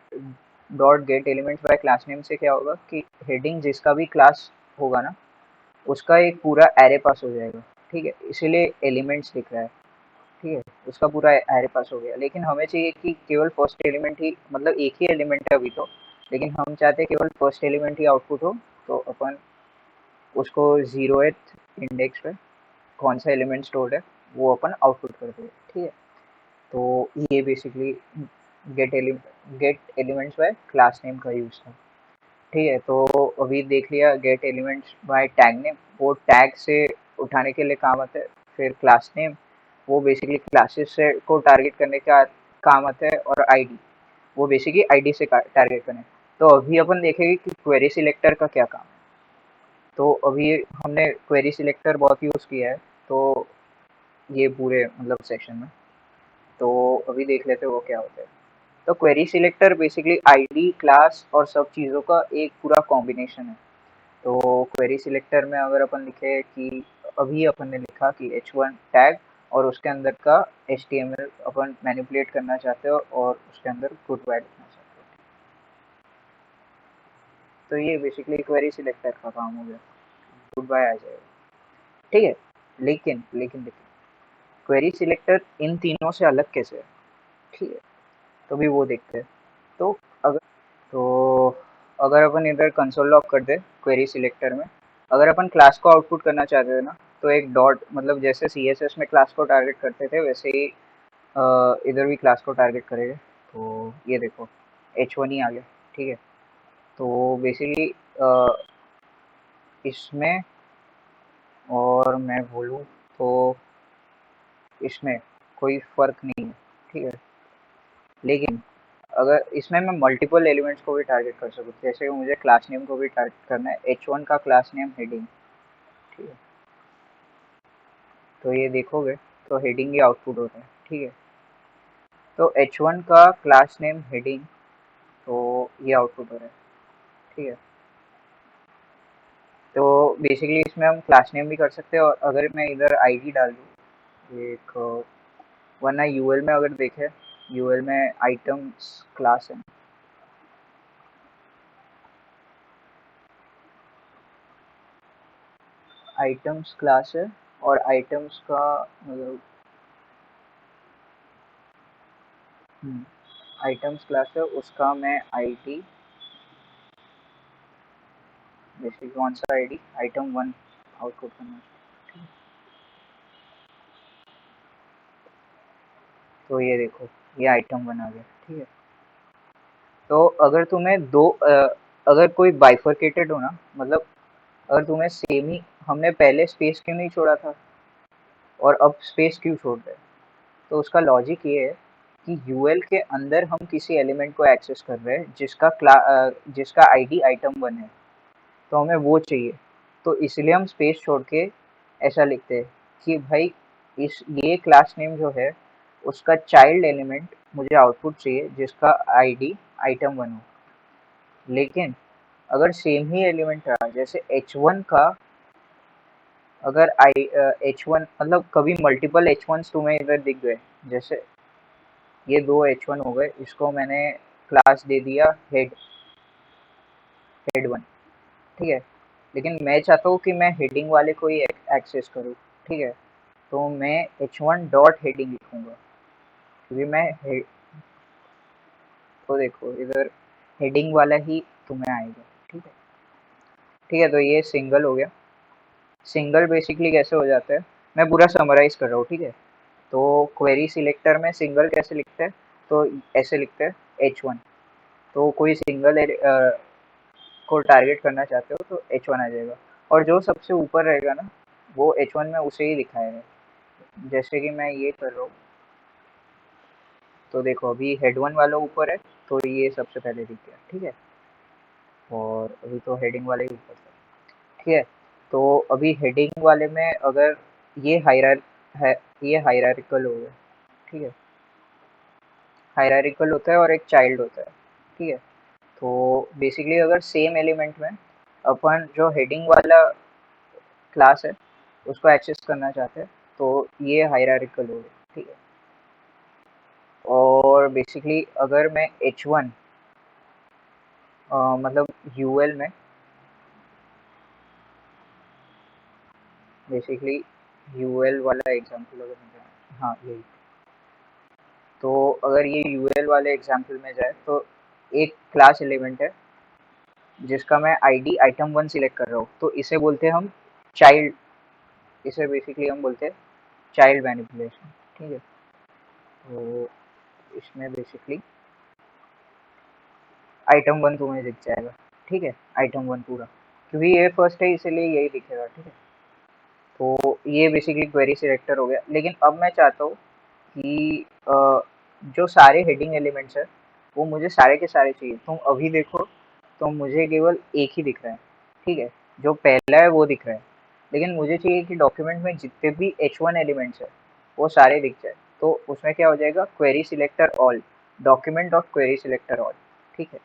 dot gate elements bye class name से क्या होगा कि हेडिंग जिसका भी क्लास होगा ना, उसका एक पूरा एरे पास हो जाएगा, ठीक है। इसीलिए एलिमेंट्स दिख रहा है, ठीक है। उसका पूरा एरे पास हो गया। लेकिन हमें चाहिए कि केवल फर्स्ट एलिमेंट ही, मतलब एक ही एलिमेंट है अभी तो, लेकिन हम चाहते हैं केवल फर्स्ट एलिमेंट ही आउटपुट हो। तो अपन उसको जीरोथ इंडेक्स पे कौन सा एलिमेंट स्टोर्ड है वो अपन आउटपुट कर देंगे, ठीक है। तो ये basically gate elements bye class name का यूज था, ठीक है। तो अभी देख लिया gate elements bye tag name, वो टैग से उठाने के लिए काम आता है। फिर क्लास नेम, वो बेसिकली क्लासेस से को टारगेट करने का काम आता है। और आईडी, वो बेसिकली आईडी से टारगेट करने। तो अभी अपन देखेंगे कि क्वेरी सिलेक्टर का क्या काम है। तो अभी हमने क्वेरी सिलेक्टर बहुत यूज़ किया है। तो ये पूरे मतलब सेशन में। तो अभी देख लेते हैं वो क्या होता है। तो query selector basically ID, class और सब चीज़ों का एक पूरा कॉम्बिनेशन है। तो क्वेरी सिलेक्टर में अगर अपन लिखे कि अभी अपन ने लिखा कि h1 टैग और उसके अंदर का HTML अपन मैनिपुलेट करना चाहते हो और उसके अंदर गुड बाय लिखना चाहते हो, तो ये बेसिकली क्वेरी सिलेक्टर का काम हो गया, गुड बाय आ जाएगा। ठीक है। लेकिन क्वेरी सिलेक्टर इन तीनों से अलग कैसे है? ठीक है, तो भी वो देखते हैं। तो अगर तो अगर अपन इधर कंसोल लॉग कर दे क्वेरी सिलेक्टर में, अगर अपन क्लास को आउटपुट करना चाहते थे ना, तो एक डॉट मतलब जैसे सीएसएस में क्लास को टारगेट करते थे वैसे ही इधर भी क्लास को टारगेट करेंगे। तो ये देखो h1 ही आ गया। ठीक है। तो बेसिकली इसमें और मैं बोलूँ तो इसमें कोई फर्क नहीं है। ठीक है। लेकिन अगर इसमें मैं मल्टीपल एलिमेंट्स को भी टारगेट कर सकूँ, जैसे मुझे क्लास नेम को भी टारगेट करना है, h1 का क्लास नेम हेडिंग। ठीक है। तो ये देखोगे तो हेडिंग ही आउटपुट होता है। ठीक है। तो h1 का क्लास नेम हेडिंग, तो ये आउटपुट हो रहा है। ठीक है। तो बेसिकली इसमें हम क्लास नेम भी कर सकते हैं, और अगर मैं इधर आईडी डाल दूँ एक, वरना यूएल में अगर देखें, यूएल में आइटम्स क्लास है, आइटम्स क्लास है, और आइटम्स का मतलब आइटम्स क्लास है, उसका मैं आईडी बेसिकली कौन सा आईडी, आइटम वन आउटपुट करना है। तो ये देखो ये आइटम वन आ गया। ठीक है। तो अगर तुम्हें अगर कोई बाइफरकेटेड हो ना, मतलब अगर तुम्हें सेम ही, हमने पहले स्पेस क्यों नहीं छोड़ा था और अब स्पेस क्यों छोड़ रहे हैं, तो उसका लॉजिक ये है कि यूएल के अंदर हम किसी एलिमेंट को एक्सेस कर रहे हैं जिसका आईडी आइटम वन है, तो हमें वो चाहिए। तो इसलिए हम स्पेस छोड़ के ऐसा लिखते हैं कि भाई इस ये क्लास नेम जो है उसका चाइल्ड एलिमेंट मुझे आउटपुट चाहिए जिसका आईडी आइटम वन हो। लेकिन अगर सेम ही एलिमेंट रहा, जैसे h1 का, अगर आई h1 मतलब कभी मल्टीपल h1 तुम्हें इधर दिख गए, जैसे ये दो h1 हो गए, इसको मैंने क्लास दे दिया हेड वन। ठीक है। लेकिन मैं चाहता हूँ कि मैं हेडिंग वाले को ही एक्सेस करूँ। ठीक है। तो मैं h1 डॉट हेडिंग लिखूंगा, क्योंकि मैं तो देखो इधर हेडिंग वाला ही तुम्हें आएगा। ठीक है। ठीक है। तो ये सिंगल हो गया। सिंगल बेसिकली कैसे हो जाता है, मैं पूरा समराइज कर रहा हूँ। ठीक है। तो क्वेरी सिलेक्टर में सिंगल कैसे लिखते हैं, तो ऐसे लिखते हैं h1। तो कोई सिंगल को टारगेट करना चाहते हो तो h1 आ जाएगा, और जो सबसे ऊपर रहेगा ना वो h1 में उसे ही दिखाएगा। जैसे कि मैं ये कर रहा हूँ, तो देखो अभी हेड वन वाला ऊपर है, तो ये सबसे पहले दिख गया। ठीक है। और अभी तो हेडिंग वाले ही ऊपर था। ठीक है। तो अभी हेडिंग वाले में अगर ये है, ये हायरार्किकल हो गया। ठीक है। हायरार्किकल होता है और एक चाइल्ड होता है। ठीक है। तो बेसिकली अगर सेम एलिमेंट में अपन जो हेडिंग वाला क्लास है उसको एक्सेस करना चाहते हैं, तो ये हायरार्किकल हो गया। ठीक है। और बेसिकली अगर मैं h1 मतलब यूएल में बेसिकली यूएल वाला एग्जांपल अगर मैं, हाँ यही, तो अगर ये यूएल वाले एग्जांपल में जाए तो एक क्लास एलिमेंट है जिसका मैं आईडी आइटम वन सिलेक्ट कर रहा हूँ, तो इसे बोलते हैं हम चाइल्ड, इसे बेसिकली हम बोलते हैं चाइल्ड मैनिपुलेशन। ठीक है। तो इसमें बेसिकली आइटम वन तुम्हें दिख जाएगा। ठीक है। आइटम वन पूरा, क्योंकि ये फर्स्ट है इसलिए यही दिखेगा। ठीक है। तो ये बेसिकली क्वेरी सिलेक्टर हो गया। लेकिन अब मैं चाहता हूँ कि जो सारे हेडिंग एलिमेंट्स है वो मुझे सारे के सारे चाहिए। तुम अभी देखो तो मुझे केवल एक ही दिख रहा है। ठीक है। जो पहला है वो दिख रहा है, लेकिन मुझे चाहिए कि डॉक्यूमेंट में जितने भी h1 एलिमेंट्स है वो सारे दिख जाए। तो उसमें क्या हो जाएगा, query selector all, document dot query selector all. ठीक है,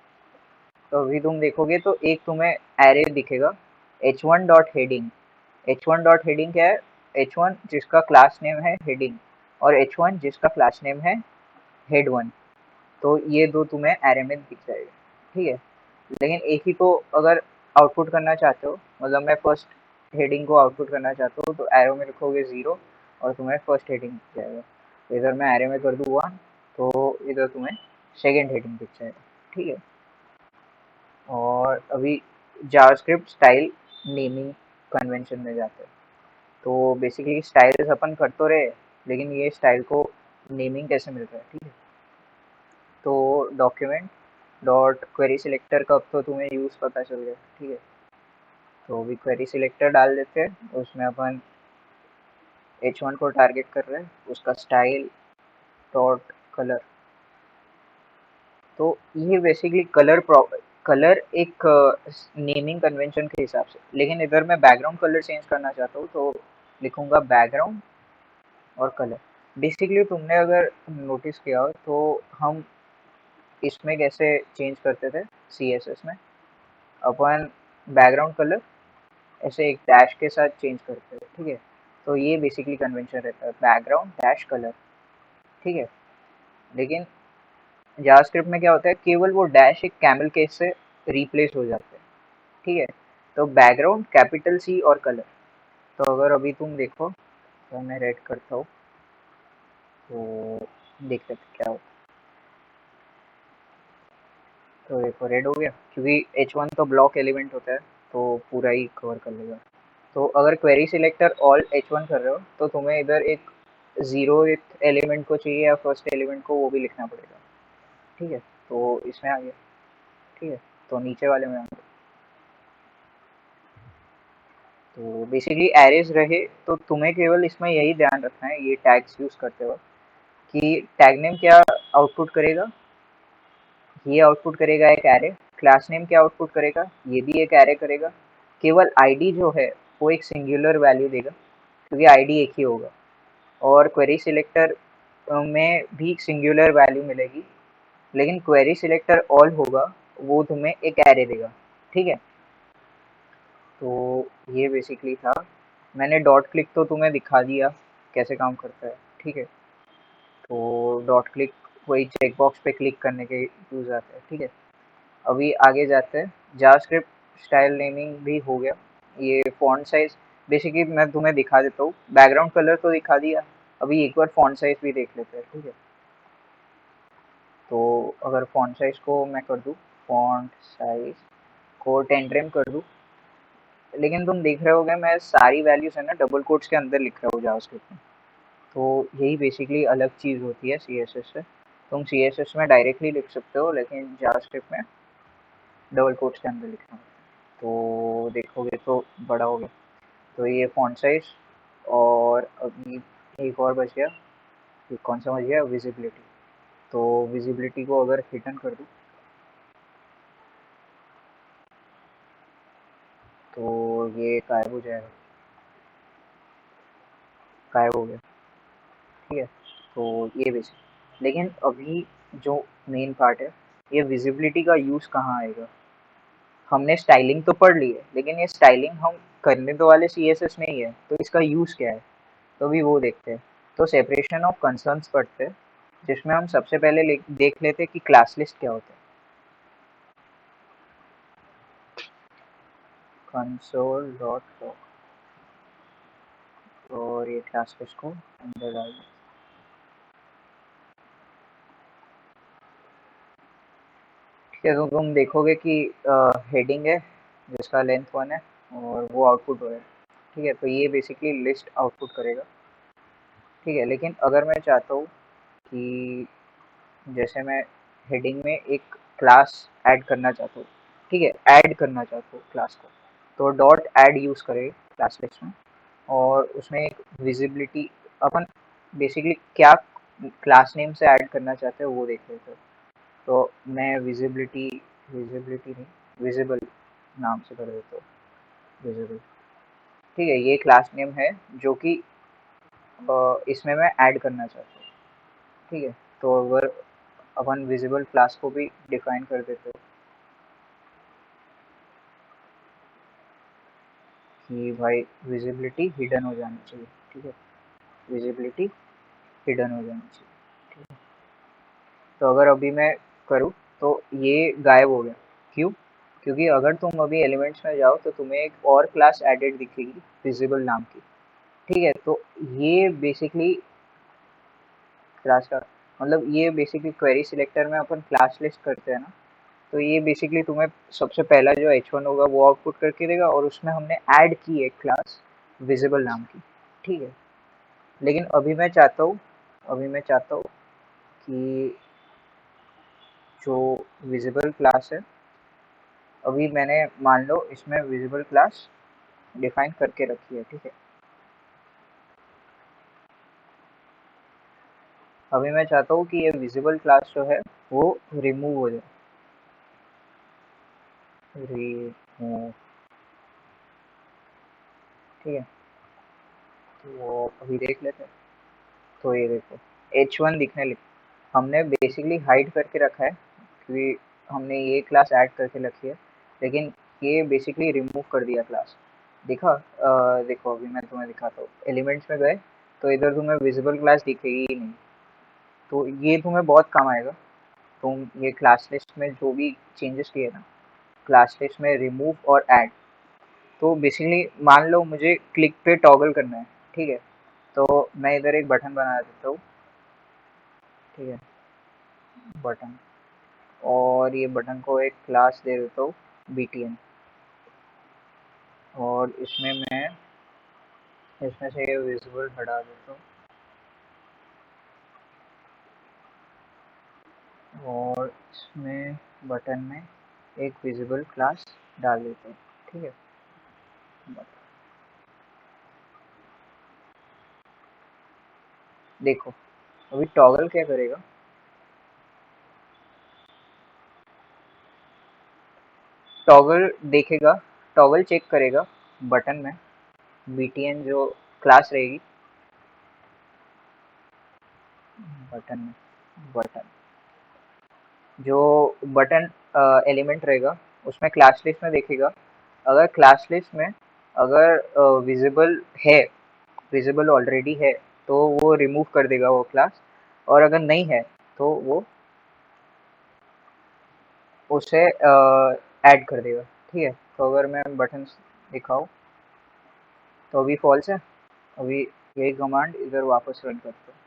तो अभी तुम देखोगे तो एक तुम्हें एरे दिखेगा, H one dot heading. H one dot heading क्या है, एच वन जिसका क्लास नेम है हेडिंग, और एच वन जिसका क्लास नेम है हेड वन। तो ये दो तुम्हें एरे में दिख जाएगा। ठीक है, लेकिन एक ही को अगर आउटपुट करना चाहते हो, मतलब मैं फर्स्ट हेडिंग को आउटपुट करना चाहता हूँ, तो एरो में लिखोगे 0 और तुम्हें फर्स्ट हेडिंग दिख जाएगा। तो इधर मैं एरे में कर दूँ 1, तो इधर तुम्हें सेकेंड हेडिंग दिख जाएगा। ठीक है, और अभी जावास्क्रिप्ट स्टाइल नेमिंग कन्वेंशन में जाते हैं। तो बेसिकली स्टाइल्स अपन कर तो रहे, लेकिन ये स्टाइल को नेमिंग कैसे मिल रहा है। ठीक है, तो डॉक्यूमेंट डॉट क्वेरी सिलेक्टर का अब तो तुम्हें यूज़ पता चल गया। ठीक है, तो अभी क्वेरी सिलेक्टर डाल देते हैं, उसमें अपन एच वन को टारगेट कर रहे हैं, उसका स्टाइल डॉट कलर। तो ये बेसिकली कलर एक नेमिंग कन्वेंशन के हिसाब से, लेकिन इधर मैं बैकग्राउंड कलर चेंज करना चाहता हूँ, तो लिखूंगा बैकग्राउंड और कलर। बेसिकली तुमने अगर नोटिस किया हो तो हम इसमें कैसे चेंज करते थे, सी एस एस में अपन बैकग्राउंड कलर ऐसे एक डैश के साथ चेंज करते हैं। ठीक है, तो ये बेसिकली कन्वेंशन रहता है, बैकग्राउंड डैश कलर। ठीक है, लेकिन जावास्क्रिप्ट में क्या होता है, केवल वो डैश एक कैमल केस से रिप्लेस हो जाते हैं। ठीक है, तो बैकग्राउंड कैपिटल सी और कलर। तो अगर अभी तुम देखो, तो मैं रेड करता हूँ, तो देख सकते क्या होता है। तो देखो रेड हो गया, क्योंकि एच वन तो ब्लॉक एलिमेंट होता है, तो पूरा ही कवर कर लेगा। तो अगर query selector all H one कर रहे हो, तो तुम्हें इधर एक जीरो एलिमेंट को चाहिए या फर्स्ट एलिमेंट को, वो भी लिखना पड़ेगा। ठीक है, तो इसमें आ गया। ठीक है, तो नीचे वाले में आ गया। तो बेसिकली एरेज रहे तो तुम्हें केवल इसमें यही ध्यान रखना है, ये टैग्स यूज करते वक्त, कि टैग नेम क्या आउटपुट करेगा, ये आउटपुट करेगा एक एरे। क्लास नेम क्या आउटपुट करेगा, ये भी एक एरे करेगा। केवल आईडी जो है वो एक सिंगुलर वैल्यू देगा, क्योंकि आईडी एक ही होगा। और क्वेरी सिलेक्टर में भी सिंगुलर वैल्यू मिलेगी, लेकिन क्वेरी सिलेक्टर ऑल होगा, वो तुम्हें एक एरे देगा। ठीक है, तो ये बेसिकली था। मैंने डॉट क्लिक तो तुम्हें दिखा दिया कैसे काम करता है। ठीक है, तो डॉट क्लिक वही चेक बॉक्स पे क्लिक करने के यूज आता है। ठीक है, अभी आगे जाते हैं। जावास्क्रिप्ट स्टाइल नेमिंग भी हो गया। ये फॉन्ट साइज बेसिकली मैं तुम्हें दिखा देता हूँ, बैकग्राउंड कलर तो दिखा दिया, अभी एक बार फॉन्ट साइज भी देख लेते हैं। ठीक है, तो अगर फॉन्ट साइज को मैं कर दूँ, फॉन्ट साइज को 10 रेम कर दूँ, लेकिन तुम देख रहे होगे मैं सारी वैल्यूज है ना डबल कोट्स के अंदर लिख रहा हूँ जावास्क्रिप्ट में। तो यही बेसिकली अलग चीज़ होती है सी एस एस से। तुम सी एस एस में डायरेक्टली लिख सकते हो, लेकिन जावास्क्रिप्ट में डबल कोट्स के अंदर लिखना होता है। तो देखोगे तो बड़ा हो गया। तो ये फॉन्ट साइज, और अभी एक और बच गया, ये कौन सा बच गया, विजिबिलिटी। तो विजिबिलिटी को अगर हिडन कर दूँ, तो ये गायब हो जाएगा, गायब हो गया। ठीक है, तो ये बेसिक, लेकिन अभी जो मेन पार्ट है, ये विजिबिलिटी का यूज़ कहाँ आएगा। हमने स्टाइलिंग तो पढ़ ली है, लेकिन ये स्टाइलिंग हम करने तो वाले सी एस एस में ही है, तो इसका यूज़ क्या है, तो भी वो देखते हैं। तो सेपरेशन ऑफ कंसर्न्स पढ़ते हैं, जिसमें हम सबसे पहले देख लेते हैं कि क्लास लिस्ट क्या होता है। कंसोल डॉट लॉग, और ये क्लास लिस्ट को अंदर डाल दें। ठीक है, तो तुम देखोगे कि हेडिंग है जिसका लेंथ 1 है, और वो आउटपुट हो रहा है। ठीक है, तो ये बेसिकली लिस्ट आउटपुट करेगा। ठीक है, लेकिन अगर मैं चाहता हूँ कि जैसे मैं हेडिंग में एक क्लास ऐड करना चाहता हूँ, ठीक है, ऐड करना चाहता हूँ क्लास को, तो डॉट ऐड यूज़ करें क्लास लिस्ट में, और उसमें एक विजिबिलिटी, अपन बेसिकली क्या क्लास नेम से ऐड करना चाहते हैं वो देख लेते हैं। तो मैं विजिबिलिटी, विजिबिलिटी नहीं, विजिबल नाम से कर देता हूँ, विजिबल। ठीक है, ये क्लास नेम है जो कि इसमें मैं ऐड करना चाहता हूँ, ठीक है। तो अगर अपन विजिबल क्लास को भी डिफाइन कर देते हो कि भाई विजिबिलिटी हिडन हो जानी चाहिए, ठीक है, विजिबिलिटी हिडन हो जानी चाहिए, ठीक है। तो अगर अभी मैं करूँ तो ये गायब हो गया, क्यों? क्योंकि अगर तुम अभी एलिमेंट्स में जाओ तो तुम्हें एक और क्लास एडेड दिखेगी विजिबल नाम की, ठीक है। तो ये बेसिकली क्लास का मतलब ये बेसिकली क्वेरी सिलेक्टर में अपन क्लास लिस्ट करते हैं ना, तो ये बेसिकली तुम्हें सबसे पहला जो H1 होगा वो आउटपुट करके देगा, और उसमें हमने ऐड की एक क्लास विजिबल नाम की, ठीक है। लेकिन अभी मैं चाहता हूँ कि जो विजिबल क्लास है, अभी मैंने मान लो इसमें विजिबल क्लास डिफाइन करके रखी है, ठीक है। अभी मैं चाहता हूँ कि ये विजिबल क्लास जो है वो रिमूव हो जाए, रिमूव, ठीक है। तो अभी देख लेते हैं। तो ये देखो H1 दिखने लगे, हमने बेसिकली हाइड करके रखा है क्योंकि हमने ये क्लास ऐड करके रखी है, लेकिन ये बेसिकली रिमूव कर दिया क्लास। देखा? देखो अभी मैं तुम्हें दिखाता हूँ, एलिमेंट्स में गए तो इधर तुम्हें विजिबल क्लास दिखेगी ही नहीं। तो ये तुम्हें बहुत काम आएगा, तुम ये क्लास लिस्ट में जो भी चेंजेस किए ना, क्लास लिस्ट में रिमूव और ऐड, तो बेसिकली मान लो मुझे क्लिक पे टॉगल करना है, ठीक है। तो मैं इधर एक बटन बना देता हूँ, ठीक है, बटन, और ये बटन को एक क्लास दे देता हूँ btn, और इसमें से ये विजिबल हटा देता हूँ, और इसमें बटन में एक विजिबल क्लास डाल देता हूँ, ठीक है। देखो अभी टॉगल क्या करेगा, टॉगल देखेगा, टॉगल चेक करेगा बटन में, btn जो क्लास रहेगी, बटन में, बटन जो बटन एलिमेंट रहेगा उसमें क्लास लिस्ट में देखेगा, अगर क्लास लिस्ट में अगर विजिबल है, विजिबल ऑलरेडी है, तो वो रिमूव कर देगा वो क्लास, और अगर नहीं है तो वो उसे ऐड कर देगा, ठीक है। तो अगर मैं बटन दिखाऊं तो अभी फॉल्स है, अभी यही कमांड इधर वापस रन करते हैं,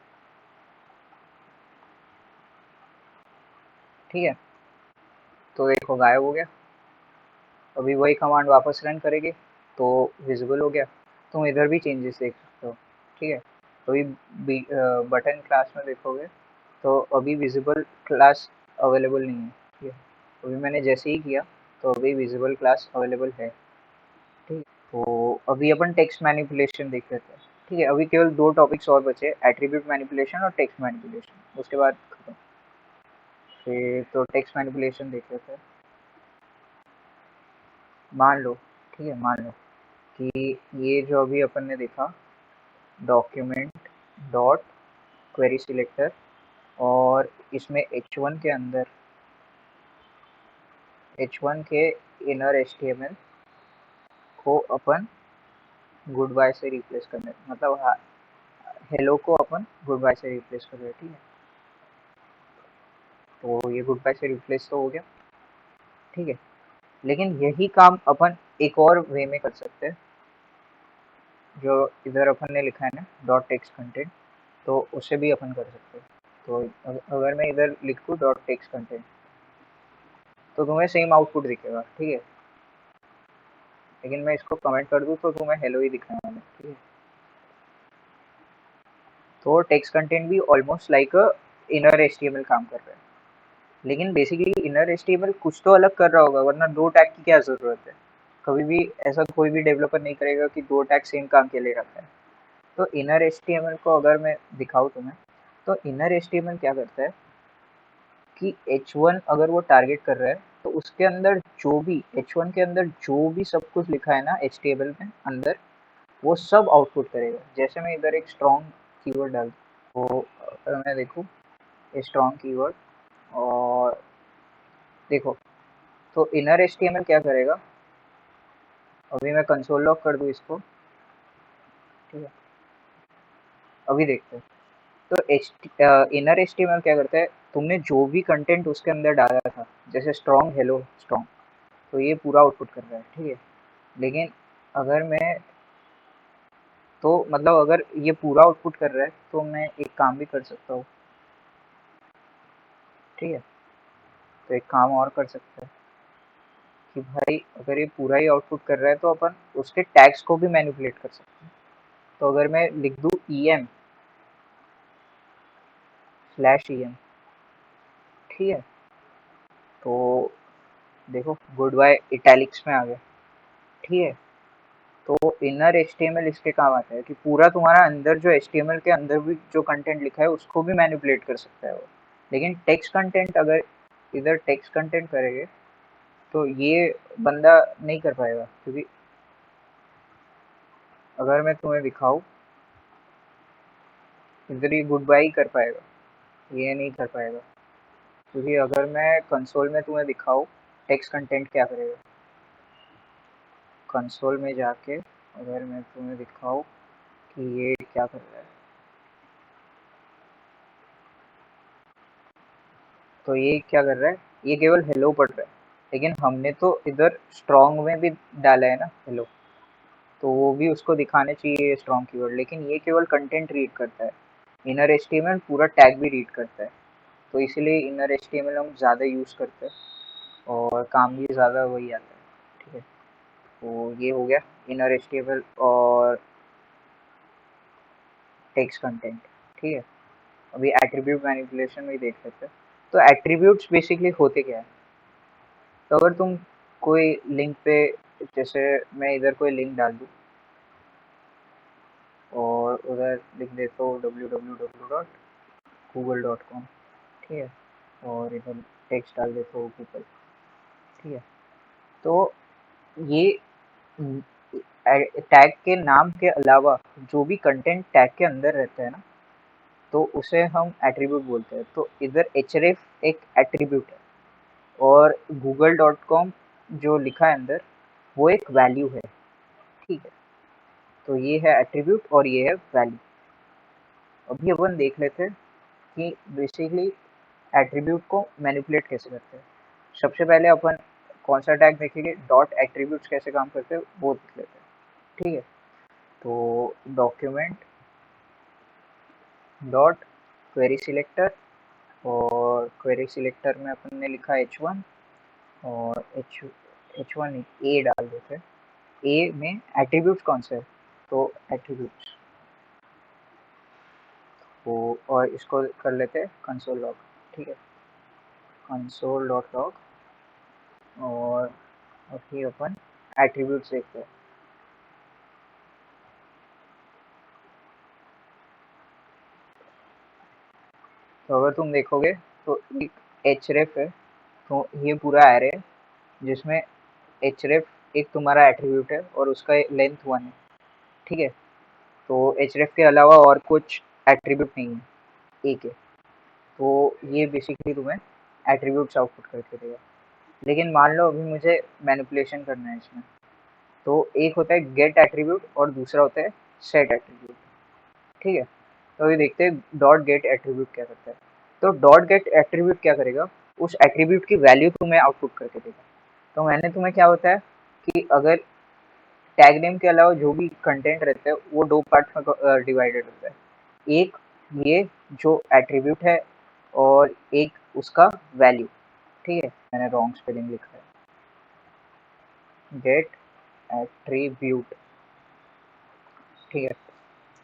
ठीक है। तो देखो गायब हो गया, अभी वही कमांड वापस रन करेंगे तो विजिबल हो गया। तुम इधर भी चेंजेस देख सकते हो, ठीक है। अभी बटन क्लास में देखोगे तो अभी विजिबल क्लास अवेलेबल नहीं है, ठीक है। अभी मैंने जैसे ही किया तो अभी विजिबल क्लास अवेलेबल है, ठीक है। तो अभी अपन टेक्स्ट मैनिपुलेशन देख लेते हैं, ठीक है। अभी केवल दो टॉपिक्स और बचे, एट्रीब्यूट मैनिपुलेशन और टेक्स्ट मैनिपुलेशन, उसके बाद खत्म। फिर तो टेक्स्ट मैनिपुलेशन देख लेते हैं। मान लो, ठीक है, मान लो कि ये जो अभी अपन ने देखा, डॉक्यूमेंट डॉट क्वेरी सिलेक्टर, और इसमें H1 के इनर HTML को अपन गुड बाय से रिप्लेस करने, मतलब हेलो को अपन गुड बाय से रिप्लेस कर रहे हैं, ठीक है। तो ये गुड बाय से रिप्लेस तो हो गया, ठीक है। लेकिन यही काम अपन एक और वे में कर सकते हैं, जो इधर अपन ने लिखा है ना डॉट टेक्स्ट कंटेंट, तो उसे भी अपन कर सकते हैं। तो अगर मैं इधर लिखूँ डॉट टेक्स्ट कंटेंट तो तुम्हें सेम आउटपुट दिखेगा, ठीक है। लेकिन मैं इसको कमेंट कर दूँ तो तुम्हें हेलो ही दिखाने वाला है, ठीक है। तो टेक्स्ट कंटेंट भी ऑलमोस्ट लाइक अ इनर एचटीएमएल काम कर रहा है, लेकिन बेसिकली इनर एचटीएमएल कुछ तो अलग कर रहा होगा, वरना दो टैग की क्या जरूरत है। कभी भी ऐसा कोई भी डेवलपर नहीं करेगा कि दो टैग सेम काम के लिए रखा है। तो इनर एचटीएमएल को अगर मैं दिखाऊँ तुम्हें, तो इनर एचटीएमएल क्या करता है कि H1 अगर वो टारगेट कर रहा है तो उसके अंदर जो भी H1 के अंदर जो भी सब कुछ लिखा है ना HTML में अंदर, वो सब आउटपुट करेगा। जैसे मैं इधर एक स्ट्रॉन्ग कीवर्ड डाल, तो अगर मैं देखूँ स्ट्रॉन्ग कीवर्ड और देखो, तो इनर एचटीएमएल क्या करेगा, अभी मैं कंसोल लॉग कर दूँ इसको, ठीक है, अभी देखते हैं। तो इनर एचटीएमएल क्या करता है, तुमने जो भी कंटेंट उसके अंदर डाला था, जैसे स्ट्रॉन्ग हेलो स्ट्रॉन्ग, तो ये पूरा आउटपुट कर रहा है, ठीक है। लेकिन अगर मैं, तो मतलब अगर ये पूरा आउटपुट कर रहा है तो मैं एक काम भी कर सकता हूँ, ठीक है। तो एक काम और कर सकते हैं कि भाई अगर ये पूरा ही आउटपुट कर रहा है तो अपन उसके टैग्स को भी मैनिपुलेट कर सकते हैं। तो अगर मैं लिख दूँ em/em, ठीक है, तो देखो गुड बाय इटैलिक्स में आ गया, ठीक है। तो इनर एचटीएमएल इसके काम आता है कि पूरा तुम्हारा अंदर जो एचटीएमएल के अंदर भी जो कंटेंट लिखा है उसको भी मैनिपुलेट कर सकता है वो। लेकिन टेक्स्ट कंटेंट अगर इधर टेक्स्ट कंटेंट करेंगे तो ये बंदा नहीं कर पाएगा, क्योंकि अगर मैं तुम्हें दिखाऊं, इधर ही गुड बाय कर पाएगा, ये नहीं कर पाएगा। क्योंकि अगर मैं कंसोल में तुम्हें दिखाऊं टेक्स्ट कंटेंट क्या करेगा, कंसोल में जाके अगर मैं तुम्हें दिखाऊं कि ये क्या कर रहा है, तो ये क्या कर रहा है, ये केवल हेलो पढ़ रहा है। लेकिन हमने तो इधर स्ट्रॉन्ग में भी डाला है ना हेलो, तो वो भी उसको दिखाने चाहिए स्ट्रॉन्ग कीवर्ड, लेकिन ये केवल कंटेंट रीड करता है। इनर एचटीएमएल पूरा टैग भी रीड करता है, तो इसीलिए इनर एचटीएमएल हम ज़्यादा यूज़ करते हैं और काम भी ज़्यादा वही आता है, ठीक है। तो ये हो गया इनर एचटीएमएल और टेक्स्ट कंटेंट, ठीक है। अभी एट्रीब्यूट मैनिपुलेशन में देख लेते हैं। तो एट्रीब्यूट्स बेसिकली होते क्या है, तो अगर तुम कोई लिंक पे, जैसे मैं इधर कोई लिंक डाल दूँ और उधर लिख देता हूँ www.google.com, ठीक है, और इधर टेक्स्ट डाल देता हूँ गूगल, ठीक है। तो ये टैग के नाम के अलावा जो भी कंटेंट टैग के अंदर रहता है ना, तो उसे हम एट्रीब्यूट बोलते हैं। तो इधर href एक एट्रीब्यूट है और google.com जो लिखा है अंदर वो एक वैल्यू है, ठीक है। तो ये है एट्रीब्यूट और ये है वैल्यू। अभी अपन देख लेते हैं कि बेसिकली एट्रीब्यूट को मैनिपुलेट कैसे करते हैं। सबसे पहले अपन कौन सा टैग देखेंगे, डॉट एट्रीब्यूट्स कैसे काम करते हैं वो देख लेते हैं, ठीक है। तो डॉक्यूमेंट डॉट क्वेरी सिलेक्टर, और क्वेरी सिलेक्टर में अपन ने लिखा h1, और h1 नहीं, ए डाल देते हैं। ए में एट्रीब्यूट्स कौन से है, तो एट्रीब्यूट्स, वो और इसको कर लेते हैं कंसोल लॉग, ठीक है, कंसोल डॉट लॉग। और अभी अपन एट्रीब्यूट्स देखते हैं। तो अगर तुम देखोगे तो एक href है, तो ये पूरा एरे है जिसमें href एक तुम्हारा एट्रीब्यूट है और उसका लेंथ 1 है, ठीक है। तो href के अलावा और कुछ एट्रीब्यूट नहीं है, एक है। तो ये बेसिकली तुम्हें एट्रीब्यूट्स आउटपुट करके देगा। लेकिन मान लो अभी मुझे मैनिपुलेशन करना है इसमें, तो एक होता है गेट एट्रीब्यूट और दूसरा होता है सेट एट्रीब्यूट, ठीक है। तो अभी देखते हैं डॉट गेट एट्रीब्यूट क्या करता है। तो डॉट गेट एट्रीब्यूट क्या करेगा, उस एट्रीब्यूट की वैल्यू तुम्हें आउटपुट करके देगा। तो मैंने तुम्हें क्या बताया कि अगर टैग नेम के अलावा जो भी कंटेंट रहता है वो दो पार्ट में डिवाइडेड होता है। एक ये जो एट्रीब्यूट है और एक उसका वैल्यू, ठीक है। मैंने रॉन्ग स्पेलिंग लिखा है, गेट एट्रीब्यूट, ठीक है।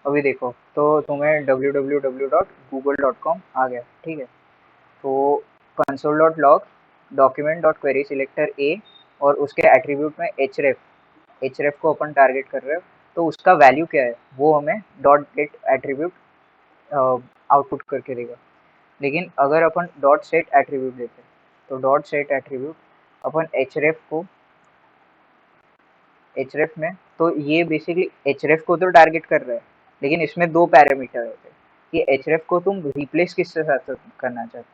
अभी देखो तो तुम्हें www.google.com आ गया, ठीक है। तो console dot log document dot query selector a और उसके एट्रीब्यूट में एचरेफ को अपन टारगेट कर रहे हो, तो उसका वैल्यू क्या है वो हमें डॉट गेट एट्रीब्यूट आउटपुट करके देगा। लेकिन अगर अपन डॉट सेट एट्रीब्यूट देते हैं, तो डॉट सेट एट्रीब्यूट अपन एचरेफ में, तो ये बेसिकली एचरेफ को तो टारगेट कर रहा है, लेकिन इसमें दो पैरामीटर होते हैं, कि एचरेफ को तुम रिप्लेस किसके साथ करना चाहते हो।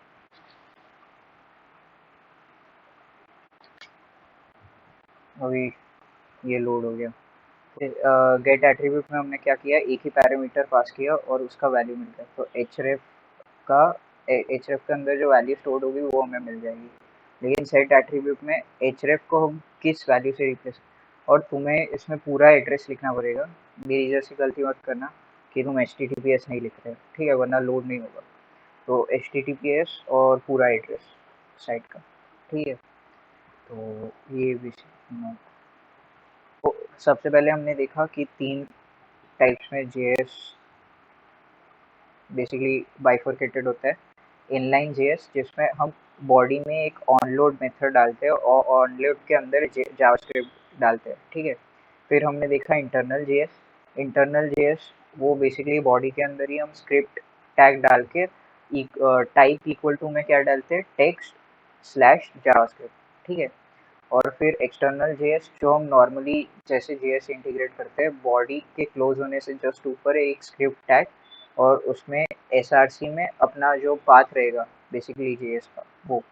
अभी ये लोड हो गया। गेट एट्रीब्यूट में हमने क्या किया, एक ही पैरामीटर पास किया और उसका वैल्यू मिल गया। तो का एचरेफ के अंदर जो वैल्यू स्टोर होगी वो हमें मिल जाएगी। लेकिन सेट एट्रीब्यूट में एचरेफ को हम किस वैल्यू से रिप्लेस, और तुम्हें इसमें पूरा एड्रेस लिखना पड़ेगा। मेरी जैसी गलती मत करना कि तुम HTTPS नहीं लिख रहे हो, ठीक है, वरना लोड नहीं होगा। तो HTTPS और पूरा एड्रेस साइट का, ठीक है। तो ये विषय, तो सबसे पहले हमने देखा कि तीन टाइप्स में जेएस बेसिकली बाइफरकेटेड होता है। इनलाइन जेएस जिसमें हम बॉडी में एक ऑनलोड मेथड डालते हैं और ऑनलोड के अंदर जावास्क्रिप्ट डालते हैं, ठीक है। फिर हमने देखा इंटरनल जेएस। इंटरनल जेएस वो बेसिकली बॉडी के अंदर ही हम स्क्रिप्ट टैग डाल के टाइप इक्वल टू में क्या डालते हैं, टेक्स्ट स्लैश जावास्क्रिप्ट, ठीक है। और फिर एक्सटर्नल जेएस जो हम नॉर्मली जैसे जेएस इंटीग्रेट करते हैं, बॉडी के क्लोज होने से जस्ट ऊपर है एक स्क्रिप्ट टैग, और उसमें एसआरसी में अपना जो पाथ रहेगा बेसिकली जेएस का वो।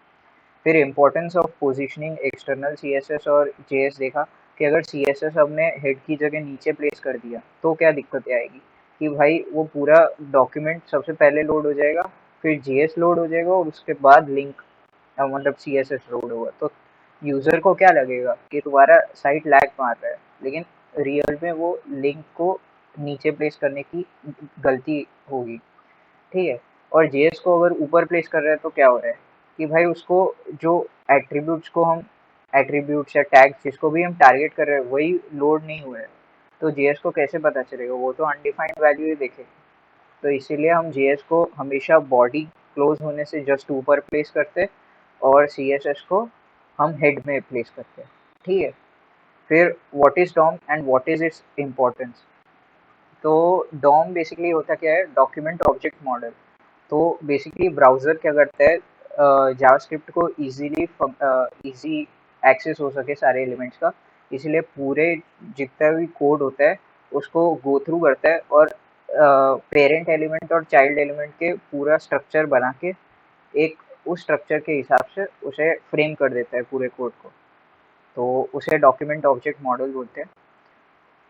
फिर importance of positioning external CSS और जेएस देखा कि अगर सीएसएस हमने हेड की जगह नीचे प्लेस कर दिया तो क्या दिक्कतें आएगी, कि भाई वो पूरा डॉक्यूमेंट सबसे पहले लोड हो जाएगा, फिर जेएस लोड हो जाएगा और उसके बाद लिंक मतलब सीएसएस लोड होगा। तो यूजर को क्या लगेगा कि तुम्हारा साइट लैग मार रहा है, लेकिन रियल में वो लिंक को नीचे प्लेस करने की गलती होगी, ठीक है। और जेएस को अगर ऊपर प्लेस कर रहे हैं तो क्या हो रहा है कि भाई उसको जो एट्रीब्यूट्स को हम एट्रीब्यूट्स या टैग्स जिसको भी हम टारगेट कर रहे हैं वही लोड नहीं हुए हैं, तो जेएस को कैसे पता चलेगा, वो तो अनडिफाइंड वैल्यू ही देखेगा। तो इसीलिए हम जेएस को हमेशा बॉडी क्लोज होने से जस्ट ऊपर प्लेस करते हैं और सीएसएस को हम हेड में प्लेस करते हैं, ठीक है। फिर what is DOM and what is its importance. तो डॉम बेसिकली होता क्या है, डॉक्यूमेंट ऑब्जेक्ट मॉडल। तो बेसिकली ब्राउज़र क्या करता है, जावास्क्रिप्ट को इजीली इजी एक्सेस हो सके सारे एलिमेंट्स का, इसीलिए पूरे जितना भी कोड होता है उसको गो थ्रू करता है और पेरेंट एलिमेंट और चाइल्ड एलिमेंट के पूरा स्ट्रक्चर बना के एक उस स्ट्रक्चर के हिसाब से उसे फ्रेम कर देता है पूरे कोड को। तो उसे डॉक्यूमेंट ऑब्जेक्ट मॉडल बोलते हैं।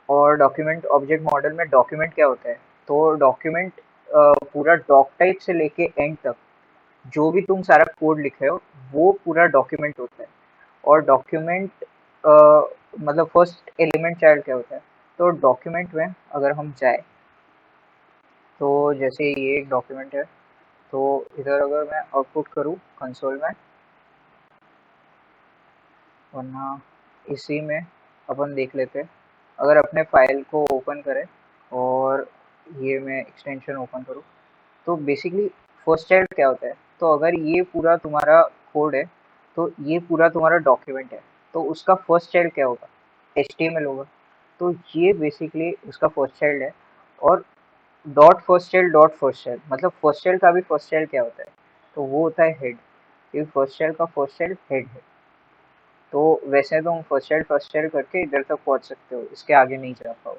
और डॉक्यूमेंट ऑब्जेक्ट मॉडल में डॉक्यूमेंट क्या होता है, तो डॉक्यूमेंट पूरा डॉक टाइप से लेके एंड तक जो भी तुम सारा कोड लिखे हो वो पूरा डॉक्यूमेंट होता है। और डॉक्यूमेंट मतलब फर्स्ट एलिमेंट चाइल्ड क्या होता है, तो डॉक्यूमेंट में अगर हम जाए तो जैसे ये एक डॉक्यूमेंट है, तो इधर अगर मैं आउटपुट करूँ कंसोल में, वरना इसी में अपन देख लेते हैं। अगर अपने फाइल को ओपन करें और ये मैं एक्सटेंशन ओपन करूँ, तो बेसिकली फर्स्ट चाइल्ड क्या होता है, तो अगर ये पूरा तुम्हारा कोड है तो ये पूरा तुम्हारा डॉक्यूमेंट है, तो उसका फर्स्ट चाइल्ड क्या होगा, HTML होगा। तो ये बेसिकली उसका फर्स्ट चाइल्ड है। और डॉट फर्स्ट चाइल्ड मतलब फर्स्ट चाइल्ड का भी फर्स्ट चाइल्ड क्या होता है, तो वो होता है हेड। ये फर्स्ट चाइल्ड का फर्स्ट चाइल्ड हेड है। तो वैसे तो हम फर्स्ट चाइल्ड करके इधर तक पहुंच सकते हो, इसके आगे नहीं जा पाओ,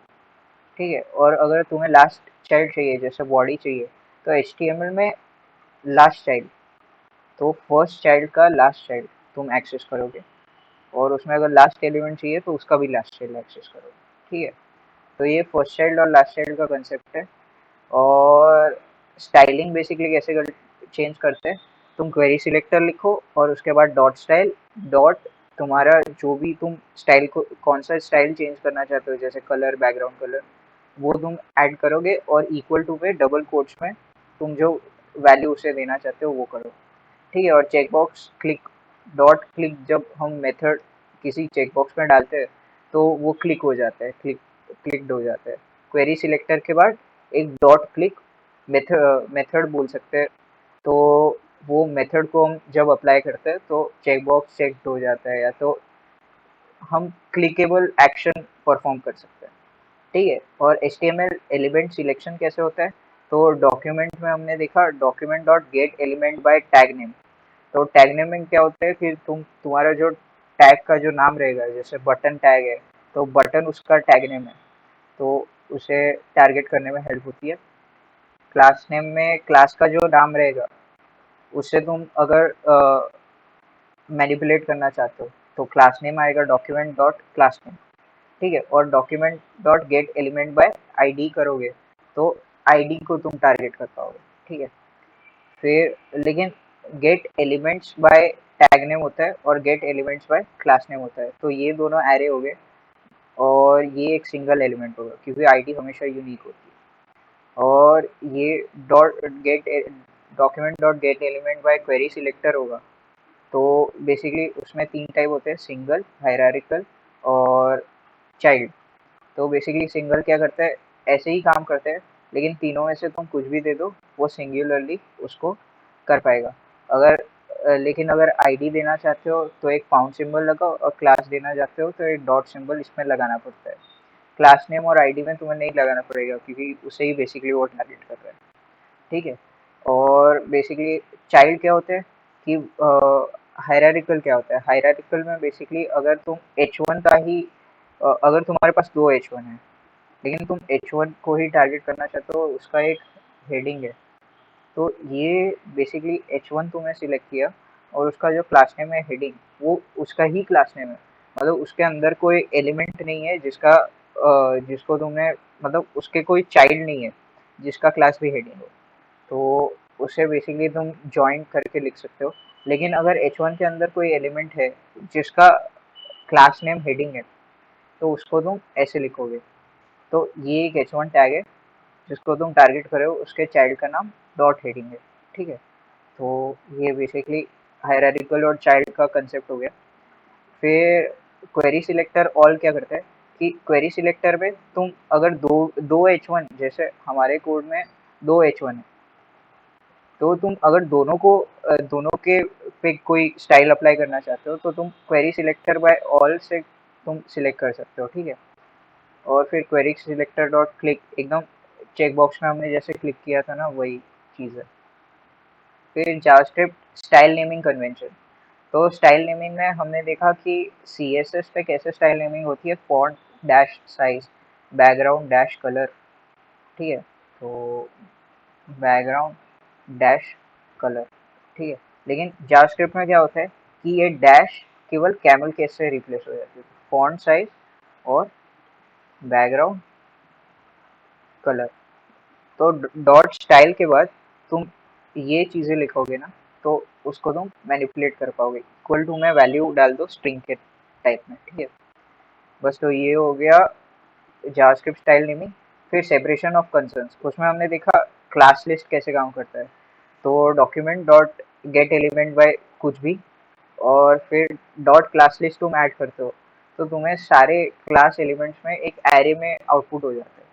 ठीक है। और अगर तुम्हें लास्ट चाइल्ड चाहिए जैसे बॉडी चाहिए, तो HTML में लास्ट चाइल्ड, तो फर्स्ट चाइल्ड का लास्ट चाइल्ड तुम एक्सेस करोगे, और उसमें अगर लास्ट एलिमेंट चाहिए तो उसका भी लास्ट चाइल्ड एक्सेस करोगे, ठीक है। तो ये फर्स्ट चाइल्ड और लास्ट चाइल्ड का कंसेप्ट है। और स्टाइलिंग बेसिकली कैसे चेंज करते हैं, तुम क्वेरी सिलेक्टर लिखो और उसके बाद डॉट स्टाइल, डॉट तुम्हारा जो भी तुम स्टाइल को कौन सा स्टाइल चेंज करना चाहते हो जैसे कलर बैकग्राउंड कलर, वो तुम ऐड करोगे और इक्वल टू पे डबल कोट्स में तुम जो वैल्यू उसे देना चाहते हो वो करो, ठीक है। और चेकबॉक्स क्लिक, डॉट क्लिक जब हम मेथड किसी चेकबॉक्स में डालते हैं तो वो क्लिक हो जाता है, क्लिक्ड हो जाता है। क्वेरी सिलेक्टर के बाद एक डॉट क्लिक मेथड बोल सकते हैं। तो वो मेथड को हम जब अप्लाई करते हैं तो चेकबॉक्स चेक्ड हो जाता है, या तो हम क्लिकेबल एक्शन परफॉर्म कर सकते हैं, ठीक है। और HTML एलिमेंट सिलेक्शन कैसे होता है, तो डॉक्यूमेंट में हमने देखा document dot gate element by tag name. तो टैग नेमिंग क्या होता है, फिर तुम्हारा जो टैग का जो नाम रहेगा जैसे बटन टैग है, तो बटन उसका टैग नेम है, तो उसे टारगेट करने में हेल्प होती है। क्लास नेम में क्लास का जो नाम रहेगा उससे तुम अगर मैनिपुलेट करना चाहते हो तो क्लास नेम आएगा डॉक्यूमेंट डॉट क्लास नेम, ठीक है। और document dot gate element by ID करोगे तो आईडी को तुम टारगेट कर पाओगे, ठीक है। फिर लेकिन gate elements bye tag name होता है और gate elements bye class name होता है, तो ये दोनों एरे हो गए और ये एक सिंगल एलिमेंट होगा क्योंकि आईडी हमेशा यूनिक होती है। और ये dot gate document dot gate element by query selector होगा। तो बेसिकली उसमें तीन टाइप होते हैं, सिंगल, हायरार्किकल और चाइल्ड। तो बेसिकली सिंगल क्या करता है, ऐसे ही काम करते हैं लेकिन तीनों में से तुम कुछ भी दे दो वो सिंगुलरली उसको कर पाएगा। अगर लेकिन अगर आईडी देना चाहते हो तो एक पाउंड सिंबल लगाओ और क्लास देना चाहते हो तो एक डॉट सिंबल इसमें लगाना पड़ता है। क्लास नेम और आईडी में तुम्हें नहीं लगाना पड़ेगा क्योंकि उसे ही बेसिकली वो टारगेट कर रहा है, ठीक है। और बेसिकली चाइल्ड क्या होते हैं कि हायरार्किकल क्या होता है, हायरार्किकल में बेसिकली अगर तुम H1 का ही अगर तुम्हारे पास दो H1 है लेकिन तुम H1 को ही टारगेट करना चाहते हो, उसका एक हेडिंग है, तो ये बेसिकली H1 तुमने सिलेक्ट किया और उसका जो क्लास नेम है हेडिंग वो उसका ही क्लास नेम है, मतलब उसके अंदर कोई एलिमेंट नहीं है जिसका जिसको तुमने मतलब उसके कोई चाइल्ड नहीं है जिसका क्लास भी हेडिंग हो, तो उसे बेसिकली तुम जॉइन करके लिख सकते हो। लेकिन अगर H1 के अंदर कोई एलिमेंट है जिसका क्लास नेम हेडिंग है तो उसको तुम ऐसे लिखोगे। तो ये एक H1 टैग है जिसको तुम टारगेट कर रहे हो, उसके चाइल्ड का नाम डॉट हेडिंग है, ठीक है। तो ये बेसिकली हायरार्किकल और चाइल्ड का कंसेप्ट हो गया। फिर क्वेरी सिलेक्टर ऑल क्या करता है कि क्वेरी सिलेक्टर में तुम अगर दो दो H1, जैसे हमारे कोड में दो H1 है, तो तुम अगर दोनों को दोनों के पे कोई स्टाइल अप्लाई करना चाहते हो तो तुम क्वेरी सिलेक्टर बाय ऑल से तुम सिलेक्ट कर सकते हो, ठीक है। और फिर क्वेरी सिलेक्टर डॉट क्लिक एकदम चेक बॉक्स में हमने जैसे क्लिक किया था ना वही चीज़ है। फिर जावास्क्रिप्ट स्टाइल नेमिंग कन्वेंशन, तो स्टाइल नेमिंग में हमने देखा कि CSS पे कैसे स्टाइल नेमिंग होती है, font dash size, background dash colour, ठीक है। तो बैकग्राउंड डैश कलर, ठीक है। लेकिन जावास्क्रिप्ट में क्या होता है कि ये डैश केवल कैमल केस से रिप्लेस हो जाती है, फॉन्ट साइज और बैकग्राउंड कलर। तो डॉट स्टाइल के बाद तुम ये चीज़ें लिखोगे ना तो उसको तुम मैनिपुलेट कर पाओगे, इक्वल टू में वैल्यू डाल दो स्ट्रिंग के टाइप में, ठीक है। बस तो ये हो गया जावास्क्रिप्ट स्टाइल नेमिंग। फिर सेपरेशन ऑफ कंसर्न्स, उसमें हमने देखा क्लास लिस्ट कैसे काम करता है। तो document dot gate element by कुछ भी और फिर डॉट क्लास लिस्ट तुम ऐड करते हो तो तुम्हें सारे क्लास एलिमेंट्स में एक एरे में आउटपुट हो जाता है,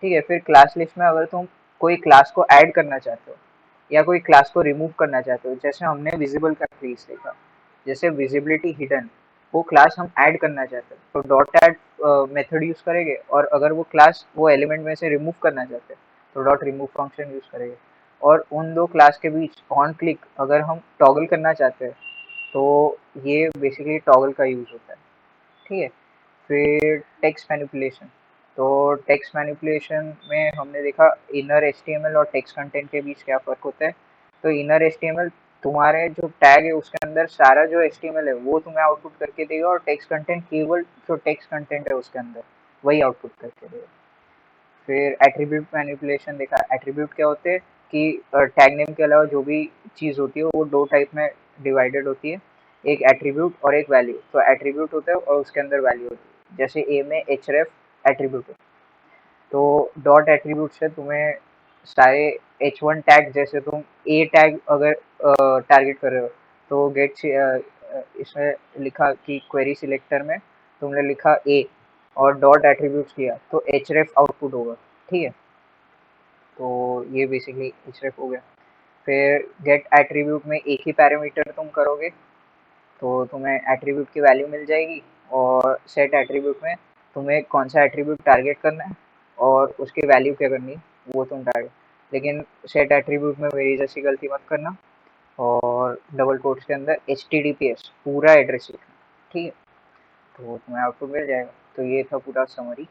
ठीक है। फिर क्लास लिस्ट में अगर तुम कोई क्लास को ऐड करना चाहते हो या कोई क्लास को रिमूव करना चाहते हो, जैसे हमने विजिबल का केस देखा, जैसे विजिबिलिटी हिडन, वो क्लास हम ऐड करना चाहते हैं तो डॉट ऐड मेथड यूज करेंगे, और अगर वो क्लास वो एलिमेंट में से रिमूव करना चाहते हैं तो डॉट रिमूव फंक्शन यूज करेंगे। और उन दो क्लास के बीच ऑन क्लिक अगर हम टॉगल करना चाहते हैं तो ये बेसिकली टॉगल का यूज होता है, ठीक है। फिर टेक्स्ट मैनिपुलेशन, तो टेक्स्ट मैनिपुलेशन में हमने देखा इनर HTML और टेक्स्ट कंटेंट के बीच क्या फ़र्क होता है। तो इनर HTML तुम्हारे जो टैग है उसके अंदर सारा जो HTML है वो तुम्हें आउटपुट करके देगा और टेक्स्ट कंटेंट केवल जो टेक्स्ट कंटेंट है उसके अंदर वही आउटपुट करके देगा। फिर एट्रीब्यूट मैनिपुलेशन देखा, एट्रीब्यूट क्या होते हैं कि टैग नेम के अलावा जो भी चीज़ होती है वो दो टाइप में डिवाइडेड होती है, एक एट्रीब्यूट और एक वैल्यू। तो एट्रीब्यूट होता है और उसके अंदर वैल्यू होती है, जैसे ए में href एट्रीब्यूट है। तो डॉट एट्रीब्यूट से तुम्हें सारे H1 टैग, जैसे तुम ए टैग अगर टारगेट कर रहे हो तो गेट इसमें लिखा कि क्वेरी सिलेक्टर में तुमने लिखा ए और डॉट एट्रीब्यूट किया तो href आउटपुट होगा, ठीक है। तो ये बेसिकली href हो गया। फिर गेट एट्रीब्यूट में एक ही पैरामीटर तुम करोगे तो तुम्हें एट्रीब्यूट की वैल्यू मिल जाएगी, और सेट एट्रीब्यूट में तुम्हें कौन सा एट्रीब्यूट टारगेट करना है और उसकी वैल्यू क्या करनी है वो तुम टारगेट। लेकिन सेट एट्रीब्यूट में मेरी जैसी गलती मत करना और डबल कोट्स के अंदर HTTPS पूरा एड्रेस लिखना, ठीक है। तो तुम्हें आउटपुट मिल जाएगा। तो ये था पूरा समरी।